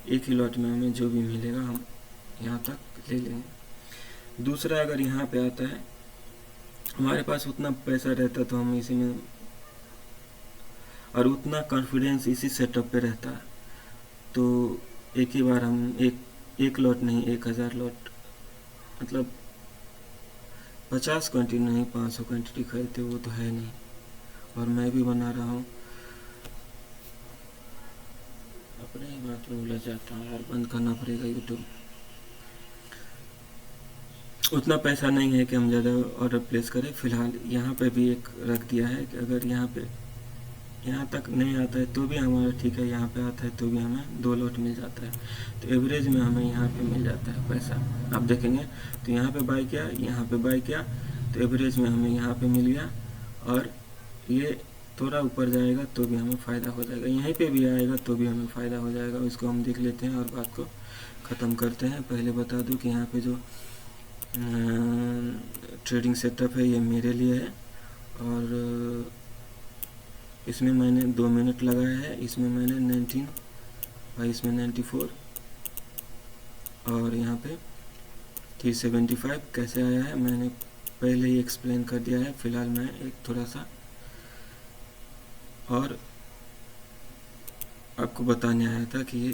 एक ही लॉट में हमें जो भी मिलेगा हम यहाँ तक ले लेंगे। दूसरा, अगर यहाँ पे आता है, हमारे पास उतना पैसा रहता तो हम इसी में, और उतना कॉन्फिडेंस इसी सेटअप पे रहता, तो एक ही बार हम एक लॉट नहीं 1000 लॉट, मतलब 50 क्वांटिटी नहीं 500 क्वांटिटी खरीदते, वो तो है नहीं। और मैं भी बना रहा हूँ, अपने ही बात में उलझ जाता हूँ यार, बंद करना पड़ेगा यूट्यूब। उतना पैसा नहीं है कि हम ज़्यादा ऑर्डर प्लेस करें। फ़िलहाल यहाँ पे भी एक रख दिया है कि अगर यहाँ तक नहीं आता है तो भी हमारा ठीक है, यहाँ पे आता है तो भी हमें 2 लॉट मिल जाता है, तो एवरेज में हमें यहाँ पे मिल जाता है पैसा। आप देखेंगे तो यहाँ पे बाई किया, यहाँ पे बाई किया, तो एवरेज में हमें यहाँ पे मिल गया, और ये थोड़ा ऊपर जाएगा तो भी हमें फ़ायदा हो जाएगा, यहीं पे भी आएगा तो भी हमें फ़ायदा हो जाएगा। इसको हम देख लेते हैं और बात को ख़त्म करते हैं। पहले बता दूं कि यहाँ पे जो ट्रेडिंग सेटअप है ये मेरे लिए है, और इसमें मैंने 2 मिनट लगाया है, इसमें मैंने 19 और इसमें 94 और यहाँ पे 375 कैसे आया है मैंने पहले ही एक्सप्लेन कर दिया है। फ़िलहाल मैं एक थोड़ा सा और आपको बताने आया था कि ये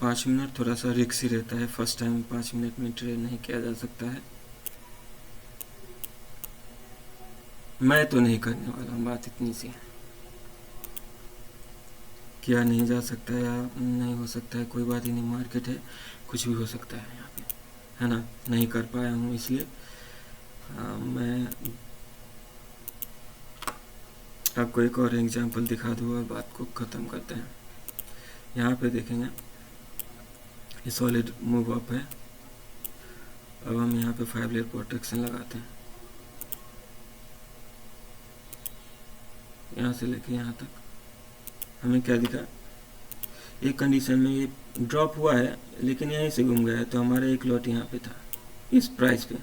5 मिनट थोड़ा सा रिस्की रहता है, फर्स्ट टाइम 5 मिनट में ट्रेड नहीं किया जा सकता है। मैं तो नहीं करने वाला हूँ, बात इतनी सी है। किया नहीं जा सकता है या नहीं हो सकता है, कोई बात ही नहीं, मार्केट है, कुछ भी हो सकता है यहाँ पे, है ना। नहीं कर पाया हूँ इसलिए मैं आपको एक और एग्जांपल दिखा दूँ और बात को ख़त्म करते हैं। यहाँ पे देखेंगे ये सॉलिड मूव अप है। अब हम यहाँ पे 5 लेयर प्रोटेक्शन लगाते हैं, यहाँ से लेके यहाँ तक हमें क्या दिखा, एक कंडीशन में ये ड्रॉप हुआ है लेकिन यहीं से घूम गया है, तो हमारा एक लॉट यहाँ पे था इस प्राइस पे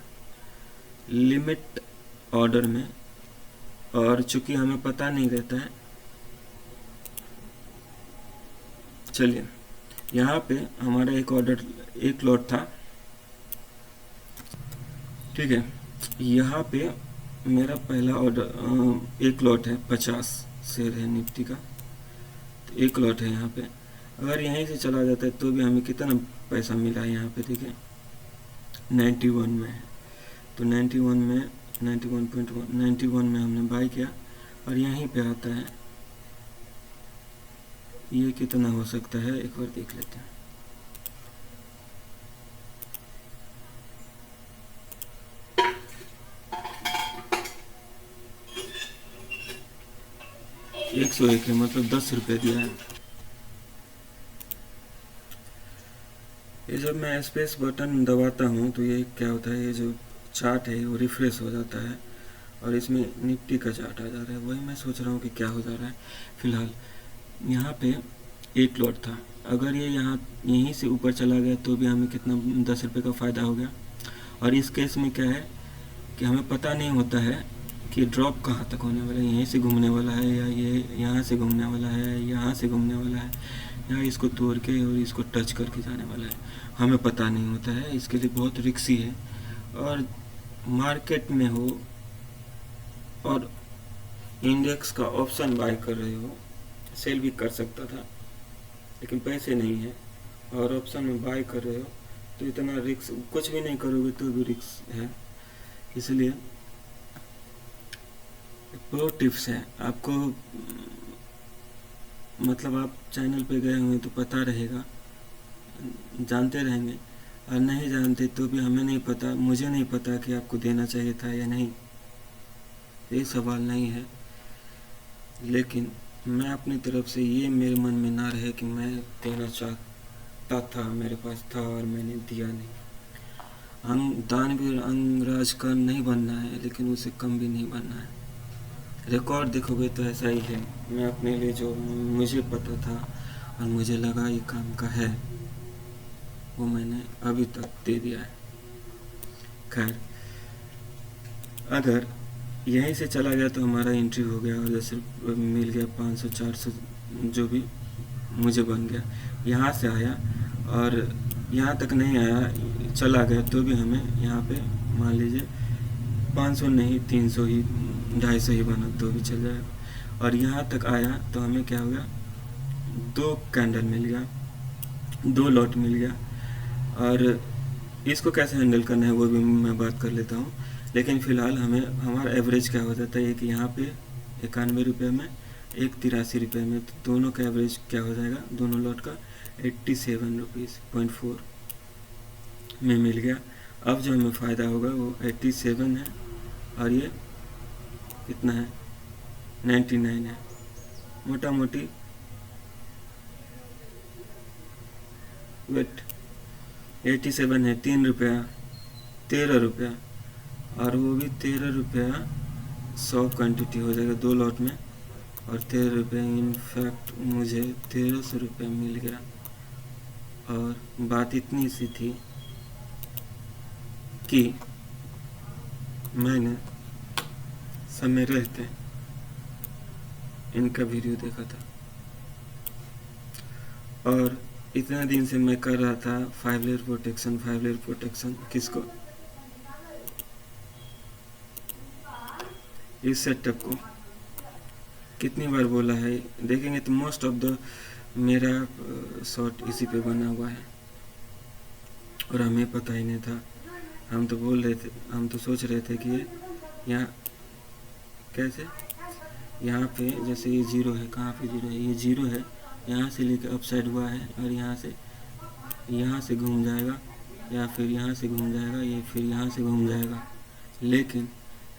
लिमिट ऑर्डर में, और चूंकि हमें पता नहीं रहता है, चलिए यहाँ पे हमारा एक लॉट था, ठीक है। यहाँ पे मेरा पहला ऑर्डर एक लॉट है, 50 शेयर है निफ्टी का, एक लॉट है यहाँ पे। अगर यहीं से चला जाता है तो भी हमें कितना पैसा मिला है यहाँ पे देखिए 91 में है। तो 91 में 91 में हमने बाई किया और यहीं पे आता है ये कितना हो सकता है एक बार देख लेते हैं। $101 है, मतलब 10 रुपये दिया है। ये जब मैं स्पेस बटन दबाता हूँ तो ये क्या होता है, ये जो चार्ट है वो रिफ्रेश हो जाता है और इसमें निफ्टी का चार्ट आ जा रहा है। वही मैं सोच रहा हूँ कि क्या हो जा रहा है। फिलहाल यहाँ पे एक लॉट था, अगर ये यहाँ यहीं से ऊपर चला गया तो भी हमें कितना 10 रुपये का फ़ायदा हो गया। और इस केस में क्या है कि हमें पता नहीं होता है कि ड्रॉप कहाँ तक होने वाला है, यहीं से घूमने वाला है या ये यहाँ से घूमने वाला है, यहाँ से घूमने वाला है, या इसको तोड़ के और इसको टच करके जाने वाला है, हमें पता नहीं होता है। इसके लिए बहुत रिस्की है। और मार्केट में हो और इंडेक्स का ऑप्शन बाय कर रहे हो, सेल भी कर सकता था लेकिन पैसे नहीं है, और ऑप्शन में बाय कर रहे हो तो इतना रिस्क, कुछ भी नहीं करोगे तो भी रिस्क है। इसलिए प्रो टिप्स है आपको, मतलब आप चैनल पे गए हुए तो पता रहेगा, जानते रहेंगे, और नहीं जानते तो भी हमें नहीं पता, मुझे नहीं पता कि आपको देना चाहिए था या नहीं, ये सवाल नहीं है। लेकिन मैं अपनी तरफ से ये मेरे मन में ना रहे कि मैं देना चाहता था, मेरे पास था और मैंने दिया नहीं। दानवीर अंगराज का नहीं बनना है लेकिन उसे कम भी नहीं बनना है। रिकॉर्ड देखोगे तो ऐसा ही है। मैं अपने लिए जो मुझे पता था और मुझे लगा ये काम का है वो मैंने अभी तक दे दिया है। खैर, अगर यहीं से चला गया तो हमारा एंट्री हो गया और जैसे मिल गया 500-400 जो भी मुझे बन गया। यहाँ से आया और यहाँ तक नहीं आया, चला गया तो भी हमें यहाँ पे मान लीजिए 500 नहीं 300 ही 250 ही बना तो भी चल जाएगा। और यहाँ तक आया तो हमें क्या हो गया, 2 कैंडल मिल गया, 2 लॉट मिल गया। और इसको कैसे हैंडल करना है वो भी मैं बात कर लेता हूँ। लेकिन फ़िलहाल हमें हमारा एवरेज क्या हो जाता है कि यहाँ पे 91 रुपये में, एक 83 रुपये में, तो दोनों का एवरेज क्या हो जाएगा, दोनों लॉट का 87 रुपीज़ 0.4 में मिल गया। अब जो हमें फ़ायदा होगा वो 87 है और ये कितना है 99 है, मोटा मोटी वेट 87 है, 3 रुपया 13 रुपया, और वो भी 13 रुपया 100 क्वान्टिटी हो जाएगा 2 लॉट में, और 13 रुपये इनफैक्ट मुझे 1300 रुपये मिल गया। और बात इतनी सी थी कि मैंने समय रहते इनका वीडियो देखा था और इतना दिन से मैं कर रहा था 5 लेयर प्रोटेक्शन किसको, इस सेटअप को कितनी बार बोला है, देखेंगे तो मोस्ट ऑफ द मेरा शॉट इसी पे बना हुआ है और हमें पता ही नहीं था। हम तो बोल रहे थे, हम तो सोच रहे थे कि ये यहाँ कैसे, यहाँ पे जैसे ये 0 है, कहाँ पे 0 है, ये 0 है, यहाँ से लेकर अपसाइड हुआ है और यहाँ से घूम जाएगा या फिर यहाँ से घूम जाएगा, ये फिर यहाँ से घूम जाएगा। लेकिन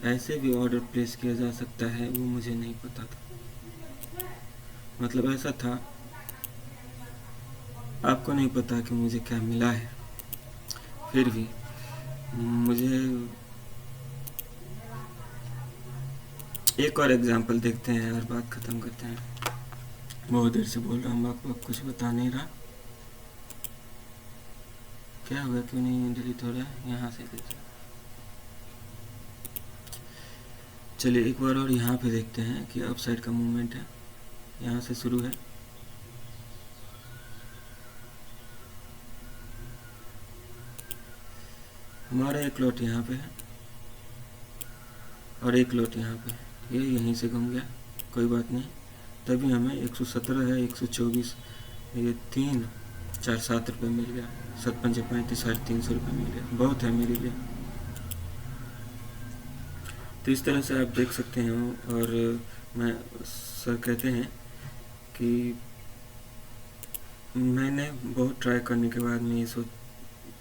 ऐसे भी ऑर्डर प्लेस किया जा सकता है वो मुझे नहीं पता था, मतलब ऐसा था, आपको नहीं पता कि मुझे क्या मिला है। फिर भी मुझे एक और एग्जांपल देखते हैं और बात ख़त्म करते हैं। बहुत देर से बोल रहा हूँ, आपको कुछ बता नहीं रहा, क्या हुआ, क्यों नहीं डिलीट हो रहा है, यहाँ से देखिए। चलिए एक बार और यहाँ पे देखते हैं कि अपसाइड का मूवमेंट है, यहाँ से शुरू है, हमारा एक लॉट यहाँ पे है और एक लॉट यहाँ पे है, ये यहीं से घूम गया, कोई बात नहीं, तभी हमें 117 है 124, ये 3 4 7 रुपये मिल गया, 7 पंजे 35, 350 रुपये मिल गया, बहुत है मेरे लिए। तो इस तरह से आप देख सकते हैं। और मैं सर कहते हैं कि मैंने बहुत ट्राई करने के बाद मैं ये सोच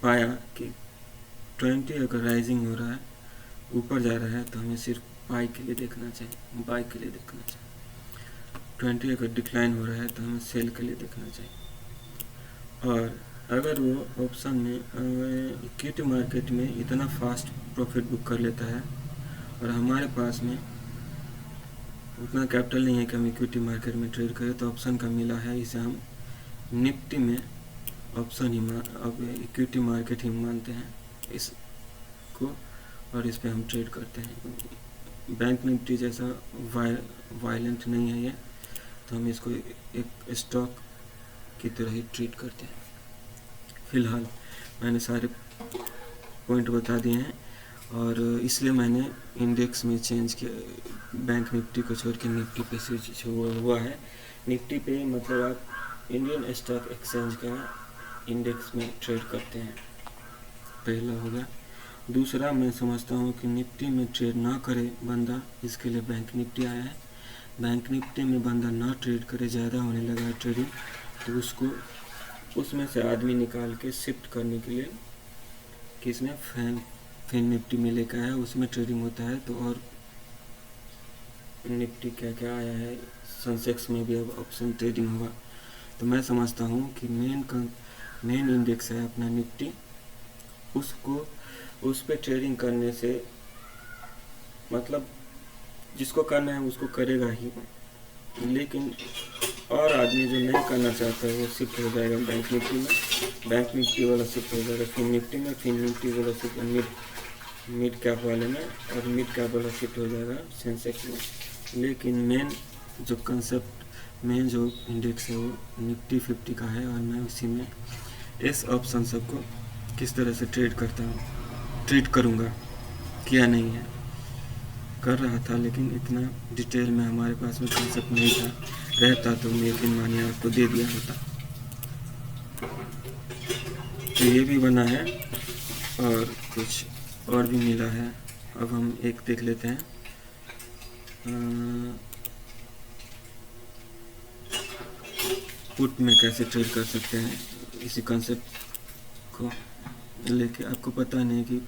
पाया कि 20 अगर राइजिंग हो रहा है, ऊपर जा रहा है, तो हमें सिर्फ बाई के लिए देखना चाहिए, बाई के लिए देखना चाहिए। 20 अगर डिक्लाइन हो रहा है तो हमें सेल के लिए देखना चाहिए। और अगर वो ऑप्शन में इक्विटी मार्केट में इतना फास्ट प्रॉफिट बुक कर लेता है और हमारे पास में उतना कैपिटल नहीं है कि हम इक्विटी मार्केट में ट्रेड करें, तो ऑप्शन का मिला है, इसे हम निफ्टी में ऑप्शन ही अब इक्विटी मार्केट ही मानते हैं इसको, और इस पर हम ट्रेड करते हैं। बैंक निफ्टी जैसा वायलेंट नहीं है ये, तो हम इसको एक स्टॉक की तरह ही ट्रीट करते हैं। फ़िलहाल मैंने सारे पॉइंट बता दिए हैं, और इसलिए मैंने इंडेक्स में चेंज किया, बैंक निफ्टी को छोड़ के निफ्टी पे स्विच हुआ है। निफ्टी पे मतलब आप इंडियन स्टॉक एक्सचेंज का इंडेक्स में ट्रेड करते हैं, पहला हो गया। दूसरा, मैं समझता हूँ कि निफ्टी में ट्रेड ना करे बंदा, इसके लिए बैंक निफ्टी आया है। बैंक निफ्टी में बंदा ना ट्रेड करे, ज़्यादा होने लगा ट्रेडिंग, तो उसको उसमें से आदमी निकाल के शिफ्ट करने के लिए किसने फिन निफ्टी में लेकर आया, उसमें ट्रेडिंग होता है। तो और निफ्टी क्या क्या आया है, सेंसेक्स में भी अब ऑप्शन ट्रेडिंग होगा। तो मैं समझता हूँ कि मेन इंडेक्स है अपना निफ्टी, उसको उस पर ट्रेडिंग करने से मतलब जिसको करना है उसको करेगा ही, लेकिन और आदमी जो नहीं करना चाहता है वो शिफ्ट हो जाएगा बैंक निफ्टी में, बैंक निफ्टी वाला शिफ्ट हो जाएगा फिन निफ्टी में, फिन निफ्टी वाला शिफ्ट मिड कैप वाले में, और मिड कैप वाला शिफ्ट हो जाएगा सेंसेक्स में। लेकिन मेन जो कंसेप्ट, मेन जो इंडेक्स है वो निफ्टी 50 का है, और मैं उसी में इस ऑप्शन सबको किस तरह से ट्रेड करूँगा, किया नहीं है, कर रहा था, लेकिन इतना डिटेल में हमारे पास में कंसेप्ट नहीं था, रहता तो मैं यकीन मानिए आपको दे दिया होता। तो ये भी बना है और कुछ और भी मिला है। अब हम एक देख लेते हैं, पुट में कैसे ट्रेड कर सकते हैं, इसी कंसेप्ट को लेके। आपको पता नहीं कि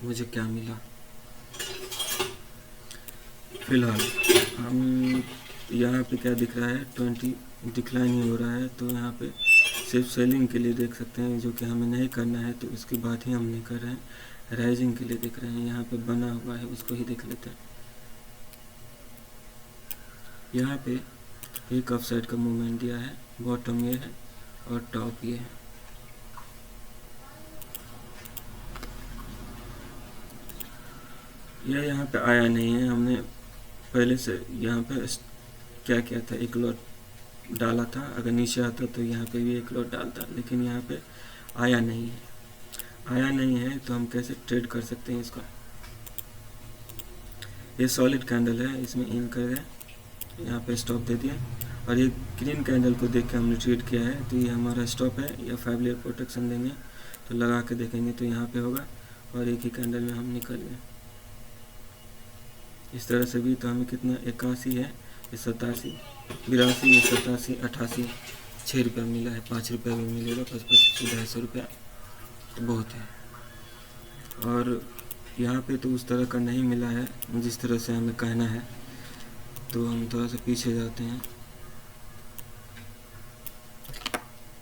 मुझे क्या मिला। फिलहाल हम यहाँ पे क्या दिख रहा है, 20 डिक्लाइन ही हो रहा है, तो यहाँ पे सिर्फ सेलिंग के लिए देख सकते हैं, जो कि हमें नहीं करना है, तो उसकी बात ही हम नहीं कर रहे हैं। राइजिंग के लिए देख रहे हैं, यहाँ पे बना हुआ है, उसको ही देख लेते हैं। यहाँ पे एक अप साइड का मूवमेंट दिया है, बॉटम ये है और टॉप ये है। यह यहाँ पे आया नहीं है, हमने पहले से यहाँ पे क्या किया था, एक लॉट डाला था, अगर नीचे आता तो यहाँ पे भी एक लॉट डालता, लेकिन यहाँ पे आया नहीं है। आया नहीं है तो हम कैसे ट्रेड कर सकते हैं इसको। ये सॉलिड कैंडल है, इसमें इन कर गए, यहाँ पे स्टॉप दे दिया, और ये ग्रीन कैंडल को देख के हमने ट्रेड किया है, तो ये हमारा स्टॉप है। या 5 लेयर प्रोटेक्शन देंगे तो लगा के देखेंगे तो यहाँ पे होगा, और एक ही कैंडल में हम निकल गए। इस तरह से भी तो हमें कितना 81 है, ये 87, 82, ये 87, 88, 6 रुपया मिला है, 5 रुपया भी मिलेगा, 25, 250 रुपया तो बहुत है। और यहाँ पे तो उस तरह का नहीं मिला है जिस तरह से हमें कहना है, तो हम थोड़ा सा पीछे जाते हैं।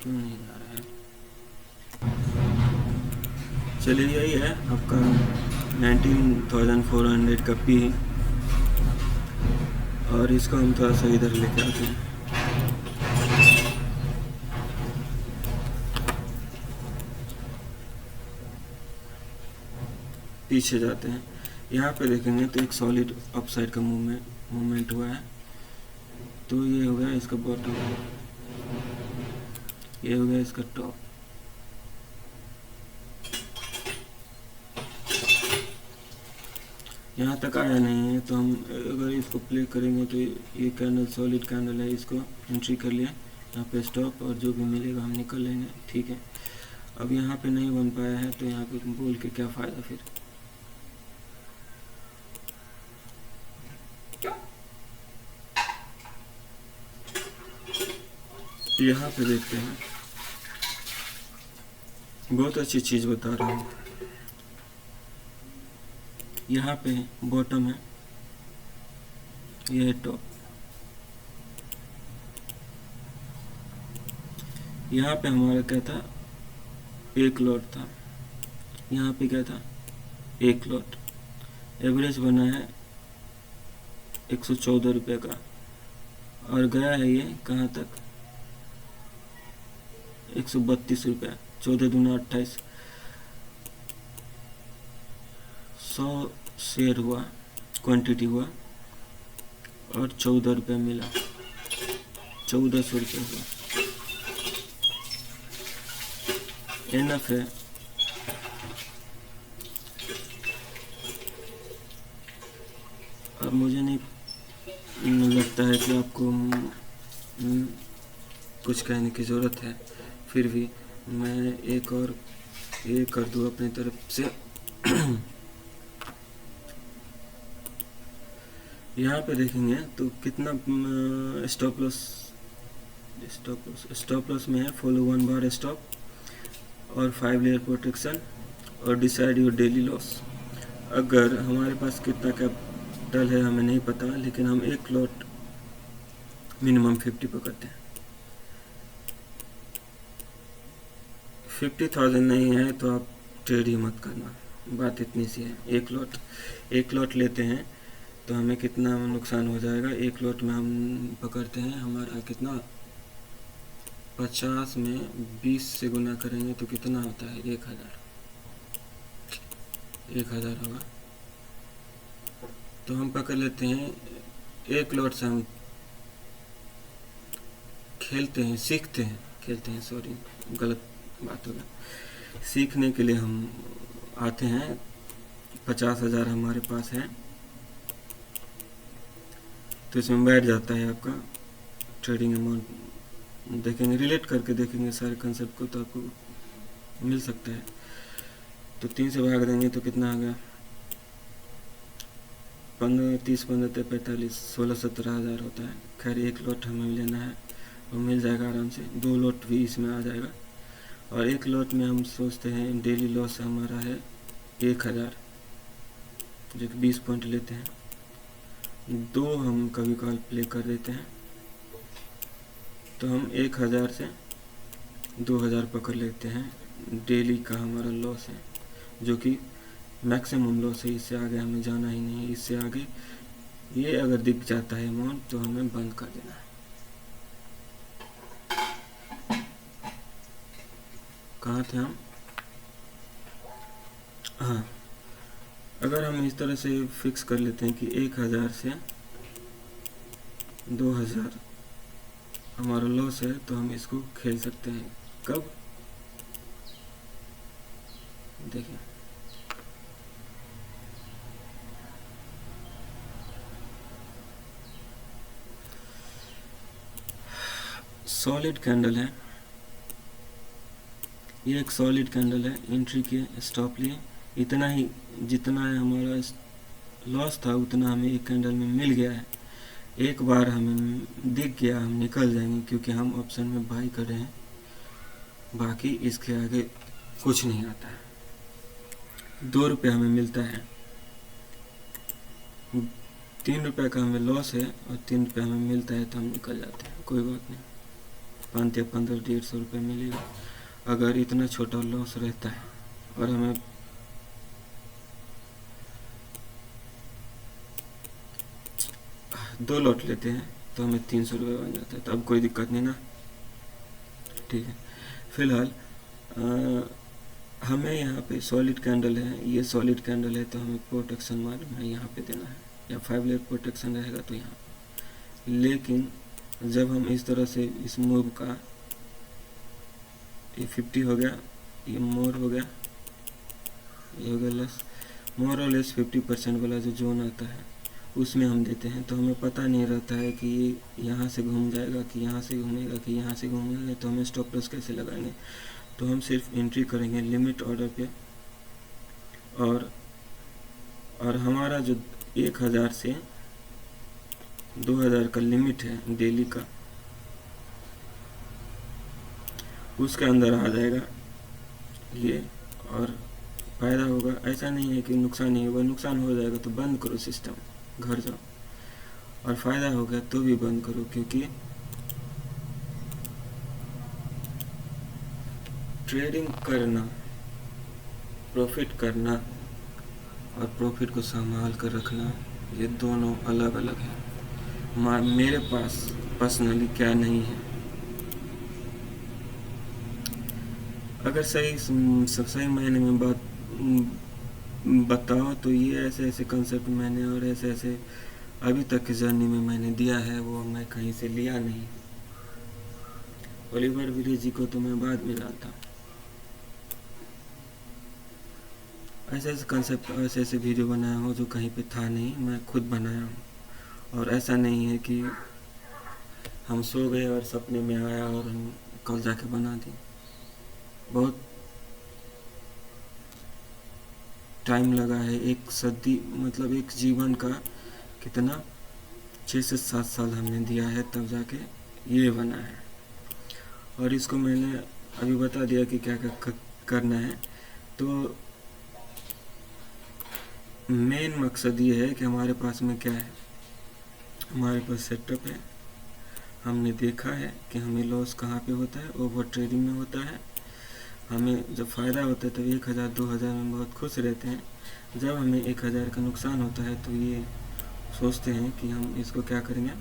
क्यों नहीं जा रहा है, चलिए यही है आपका 19,400 का पी, और इसको हम थोड़ा सा इधर लेके आते हैं। पीछे जाते हैं, यहाँ पे देखेंगे तो एक सॉलिड अपसाइड का मूवमेंट हुआ है, तो ये हो गया इसका बॉटम, ये हो गया इसका टॉप। यहाँ तक आया नहीं है, तो हम अगर इसको प्ले करेंगे तो ये कैंडल सॉलिड कैंडल है, इसको एंट्री कर लिया, यहाँ पे स्टॉप, और जो भी मिलेगा हम निकल लेंगे। ठीक है, अब यहाँ पे नहीं बन पाया है तो यहाँ पे बोल के क्या फ़ायदा फिर। यहाँ पे देखते हैं, बहुत अच्छी चीज़ बता रहा हूँ। यहाँ पे बॉटम है, यह है टॉप। यहाँ पे हमारा क्या था, एक लॉट था, यहाँ पे क्या था, एक लॉट। एवरेज बना है 114 रुपये का, और गया है ये कहाँ तक, 132 रुपये। 14 दूना 28, 100 शेयर हुआ, क्वांटिटी हुआ, और 14 रुपये मिला, 1400 रुपये हुआ। एनफ है। अब मुझे नहीं लगता है कि आपको कुछ कहने की ज़रूरत है, फिर भी मैं एक और ये कर दूँ अपनी तरफ से। यहाँ पे देखेंगे तो कितना स्टॉप लॉस में है, फॉलो 1 बार स्टॉप, और 5 लेयर प्रोटेक्शन, और डिसाइड योर डेली लॉस। अगर हमारे पास कितना कैपिटल है हमें नहीं पता, लेकिन हम एक लॉट मिनिमम 50 पकड़ते हैं। 50,000 नहीं है तो आप ट्रेड ही मत करना, बात इतनी सी है। एक लॉट लेते हैं तो हमें कितना नुकसान हो जाएगा। एक लॉट में हम पकड़ते हैं, हमारा कितना, 50 में 20 से गुना करेंगे तो कितना होता है, 1000 होगा। तो हम पकड़ लेते हैं, एक लॉट से हम सीखते हैं, सॉरी गलत बात होगा। सीखने के लिए हम आते हैं, 50,000 हमारे पास है, तो इसमें बैठ जाता है आपका ट्रेडिंग अमाउंट। देखेंगे, रिलेट करके देखेंगे सारे कंसेप्ट को, तो आपको मिल सकता है। तो 3 से भाग देंगे तो कितना आ गया, 15, 30, 15, 45, 16, 17,000 होता है। खैर एक लॉट हमें लेना है, और मिल जाएगा आराम से। 2 लॉट भी इसमें आ जाएगा, और एक लॉट में हम सोचते हैं डेली लॉस हमारा है 1000, जो कि 20 पॉइंट लेते हैं। 2 हम कभी कभार प्ले कर देते हैं, तो हम 1000 से 2000 पकड़ लेते हैं। डेली का हमारा लॉस है, जो कि मैक्सिमम लॉस है। इससे आगे हमें जाना ही नहीं है। इससे आगे ये अगर दिख जाता है अमाउंट तो हमें बंद कर देना है। कहाँ थे हम, हाँ, अगर हम इस तरह से फिक्स कर लेते हैं कि 1000 से 2000 हमारा लॉस है, तो हम इसको खेल सकते हैं। कब, देखिए सॉलिड कैंडल है, ये एक सॉलिड कैंडल है। एंट्री किए, स्टॉप लिए, इतना ही जितना है हमारा लॉस था उतना हमें एक कैंडल में मिल गया है। एक बार हमें दिख गया, हम निकल जाएंगे, क्योंकि हम ऑप्शन में बाई कर रहे हैं। बाकी इसके आगे कुछ नहीं आता है। 2 रुपये हमें मिलता है, 3 रुपये का हमें लॉस है, और 3 रुपये हमें मिलता है, तो हम निकल जाते हैं। कोई बात नहीं, 5 या 15, 150 रुपये मिलेगा। अगर इतना छोटा लॉस रहता है और हमें दो लॉट लेते हैं तो हमें 300 रुपये बन जाता है। तो अब कोई दिक्कत नहीं ना, ठीक है। फिलहाल हमें यहाँ पे सॉलिड कैंडल है, ये सॉलिड कैंडल है, तो हमें प्रोटेक्शन मालूम है यहाँ पे देना है, या 5 लेयर प्रोटेक्शन रहेगा तो यहाँ। लेकिन जब हम इस तरह से इस मूव का, ये 50 हो गया, ये मोर हो गया, ये हो गया लेस, मोर और लेस 50% वाला जो जोन आता है उसमें हम देते हैं, तो हमें पता नहीं रहता है कि ये यहाँ से घूम जाएगा कि यहाँ से घूमेगा कि यहाँ से घूमेगा, तो हमें स्टॉप लॉस कैसे लगाएंगे। तो हम सिर्फ एंट्री करेंगे लिमिट ऑर्डर पे, और हमारा जो 1000 से 2000 का लिमिट है डेली का, उसके अंदर आ जाएगा ये, और फ़ायदा होगा। ऐसा नहीं है कि नुकसान ही होगा, नुकसान हो जाएगा तो बंद करो सिस्टम, घर जाओ, और फ़ायदा हो गया तो भी बंद करो, क्योंकि ट्रेडिंग करना, प्रॉफिट करना और प्रॉफिट को संभाल कर रखना, ये दोनों अलग अलग है। मेरे पास पर्सनली क्या नहीं है। अगर सही मायने में बात बताओ तो ये ऐसे ऐसे कंसेप्ट मैंने और ऐसे ऐसे अभी तक की जर्नी में मैंने दिया है, वो मैं कहीं से लिया नहीं। ओलिवर विले जी को तो मैं बाद में जानता हूँ। ऐसे ऐसे कंसेप्ट, ऐसे ऐसे वीडियो बनाया हूँ जो कहीं पे था नहीं, मैं खुद बनाया हूँ। और ऐसा नहीं है कि हम सो गए और सपने में आया और हम कल जाके बना दी। बहुत टाइम लगा है, एक सदी मतलब एक जीवन का कितना 6 से 7 साल हमने दिया है, तब जाके ये बना है। और इसको मैंने अभी बता दिया कि क्या क्या करना है। तो मेन मकसद ये है कि हमारे पास में क्या है, हमारे पास सेटअप है, हमने देखा है कि हमें लॉस कहाँ पे होता है, ओवर ट्रेडिंग में होता है। हमें जब फ़ायदा होता है तब 1000 2000 में बहुत खुश रहते हैं। जब हमें 1000 का नुकसान होता है तो ये सोचते हैं कि हम इसको क्या करेंगे,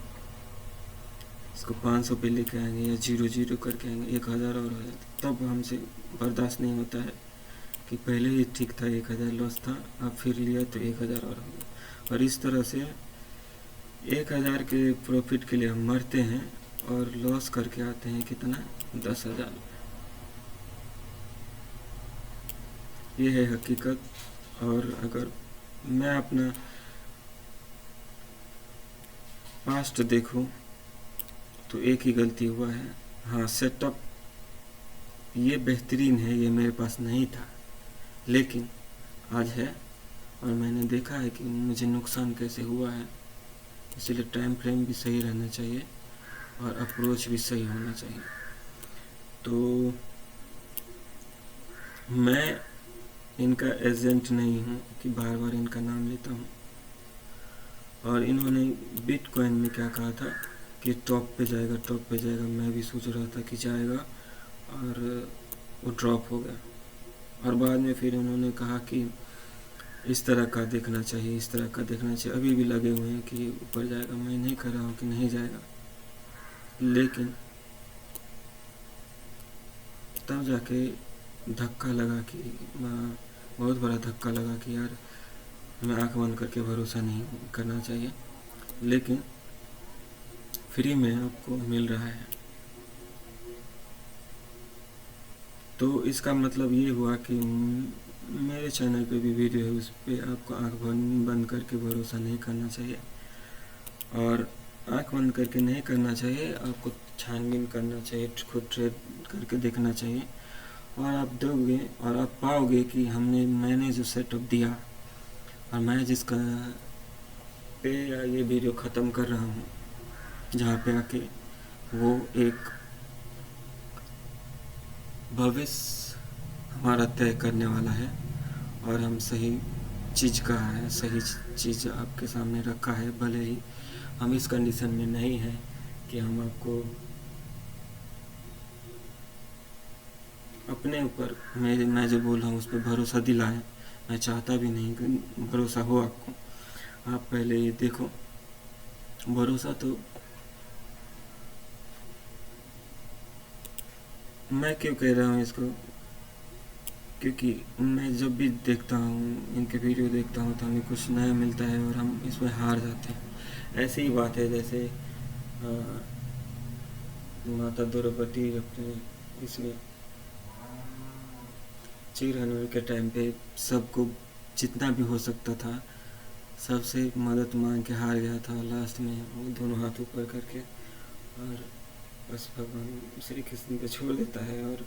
इसको 500 पे लेके आएंगे या 0 करके आएंगे, 1000 और हो जाता। तब हमसे बर्दाश्त नहीं होता है कि पहले ही ठीक था, 1000 लॉस था, अब फिर लिया तो 1000 और हो गया। और इस तरह से 1000 के प्रॉफिट के लिए हम मरते हैं और लॉस करके आते हैं कितना, 10,000। ये है हकीकत। और अगर मैं अपना पास्ट देखूं तो एक ही गलती हुआ है। हाँ, सेटअप ये बेहतरीन है, ये मेरे पास नहीं था, लेकिन आज है और मैंने देखा है कि मुझे नुकसान कैसे हुआ है। इसलिए टाइम फ्रेम भी सही रहना चाहिए और अप्रोच भी सही होना चाहिए। तो मैं इनका एजेंट नहीं हूँ कि बार बार इनका नाम लेता हूँ। और इन्होंने बिटकॉइन में क्या कहा था कि टॉप पे जाएगा, टॉप पे जाएगा। मैं भी सोच रहा था कि जाएगा और वो ड्रॉप हो गया। और बाद में फिर उन्होंने कहा कि इस तरह का देखना चाहिए, इस तरह का देखना चाहिए। अभी भी लगे हुए हैं कि ऊपर जाएगा। मैं नहीं कह रहा हूँ कि नहीं जाएगा, लेकिन तब जाके धक्का लगा कि बहुत बड़ा धक्का लगा कि यार हमें आँख बंद करके भरोसा नहीं करना चाहिए, लेकिन फ्री में आपको मिल रहा है। तो इसका मतलब ये हुआ कि मेरे चैनल पे भी वीडियो है, उस पर आपको आँख बंद करके भरोसा नहीं करना चाहिए। और आँख बंद करके नहीं करना चाहिए, आपको छानबीन करना चाहिए, खुद ट्रेड करके देखना चाहिए। और आप दोगे और आप पाओगे कि मैंने जो सेटअप दिया और मैं जिसका पे ये वीडियो ख़त्म कर रहा हूँ, जहाँ पे आके वो एक भविष्य हमारा तय करने वाला है। और हम सही चीज़ का है, सही चीज़ आपके सामने रखा है। भले ही हम इस कंडीशन में नहीं है कि हम आपको अपने ऊपर मैं जो बोल रहा हूँ उस पर भरोसा दिलाएं। मैं चाहता भी नहीं कि भरोसा हो आपको। आप पहले ये देखो, भरोसा तो मैं क्यों कह रहा हूँ इसको, क्योंकि मैं जब भी देखता हूँ, इनके वीडियो देखता हूँ, तो हमें कुछ नया मिलता है और हम इसमें हार जाते हैं। ऐसी ही बात है जैसे माता द्रौपदी अपने इसमें चीर हनन के टाइम पे सबको जितना भी हो सकता था सबसे मदद मांग के हार गया था। लास्ट में वो दोनों हाथ ऊपर करके और बस भगवान श्री कृष्ण को छोड़ देता है और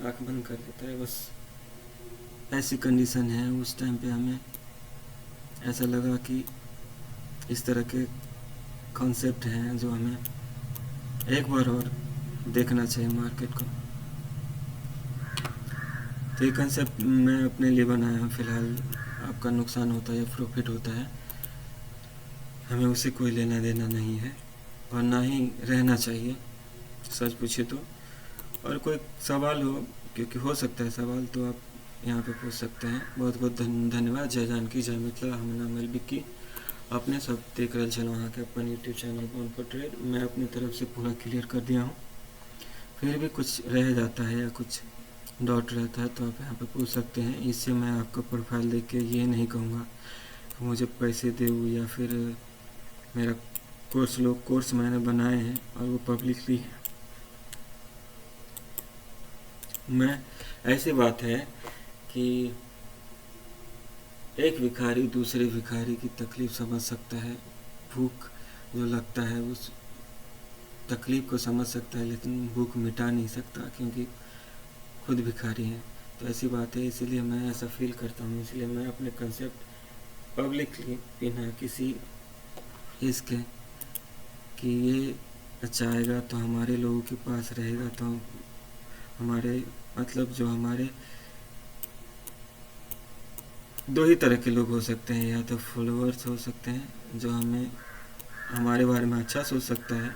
आँख बंद कर देता है। बस ऐसी कंडीशन है। उस टाइम पे हमें ऐसा लगा कि इस तरह के कॉन्सेप्ट हैं जो हमें एक बार और देखना चाहिए मार्केट को। तो ये कंसेप्ट मैं अपने लिए बनाया हूँ। फ़िलहाल आपका नुकसान होता है या प्रॉफिट होता है, हमें उससे कोई लेना देना नहीं है और ना ही रहना चाहिए, सच पूछे तो। और कोई सवाल हो, क्योंकि हो सकता है सवाल, तो आप यहाँ पे पूछ सकते हैं। बहुत बहुत धन्यवाद। जय जानकी जय मिथिला। हम नाम विक्की। अपने सब देख रहे चलो वहाँ के अपन YouTube channel born for trade. मैं अपनी तरफ से पूरा क्लियर कर दिया हूँ। फिर भी कुछ रह जाता है या कुछ डॉट रहता है तो आप यहाँ पे पूछ सकते हैं। इससे मैं आपका प्रोफाइल देख के ये नहीं कहूँगा कि मुझे पैसे दो या फिर मेरा कोर्स मैंने बनाए हैं और वो पब्लिकली है। मैं ऐसी बात है कि एक भिखारी दूसरे भिखारी की तकलीफ़ समझ सकता है, भूख जो लगता है उस तकलीफ़ को समझ सकता है, लेकिन भूख मिटा नहीं सकता क्योंकि खुद भिखारी हैं। तो ऐसी बात है, इसीलिए मैं ऐसा फील करता हूँ। इसलिए मैं अपने कंसेप्ट पब्लिकली बिना किसी इसके कि ये अच्छा आएगा तो हमारे लोगों के पास रहेगा, तो हमारे मतलब जो हमारे दो ही तरह के लोग हो सकते हैं, या तो फॉलोअर्स हो सकते हैं जो हमें हमारे बारे में अच्छा सोच सकता है,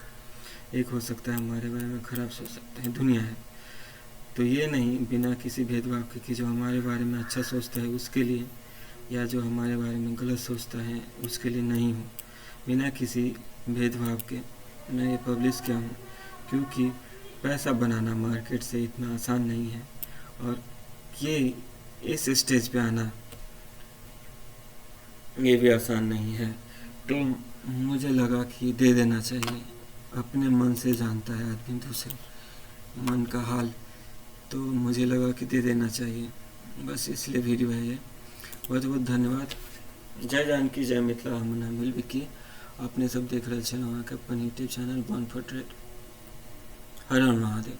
एक हो सकता है हमारे बारे में ख़राब सोच सकता है। दुनिया है तो ये नहीं बिना किसी भेदभाव के कि जो हमारे बारे में अच्छा सोचता है उसके लिए या जो हमारे बारे में गलत सोचता है उसके लिए नहीं हो। बिना किसी भेदभाव के मैं ये पब्लिश किया हूँ, क्योंकि पैसा बनाना मार्केट से इतना आसान नहीं है और ये इस स्टेज पे आना ये भी आसान नहीं है। तो मुझे लगा कि दे देना चाहिए। अपने मन से जानता है आदमी दूसरे मन का हाल, तो मुझे लगा कि दे देना चाहिए, बस इसलिए वीडियो है ये। बहुत बहुत धन्यवाद। जय जानकी जय मिथिला। हम नाम विक्की। आपने सब देख रहे चैनल वहाँ के अपन YouTube channel born for trade. हर हर महादेव।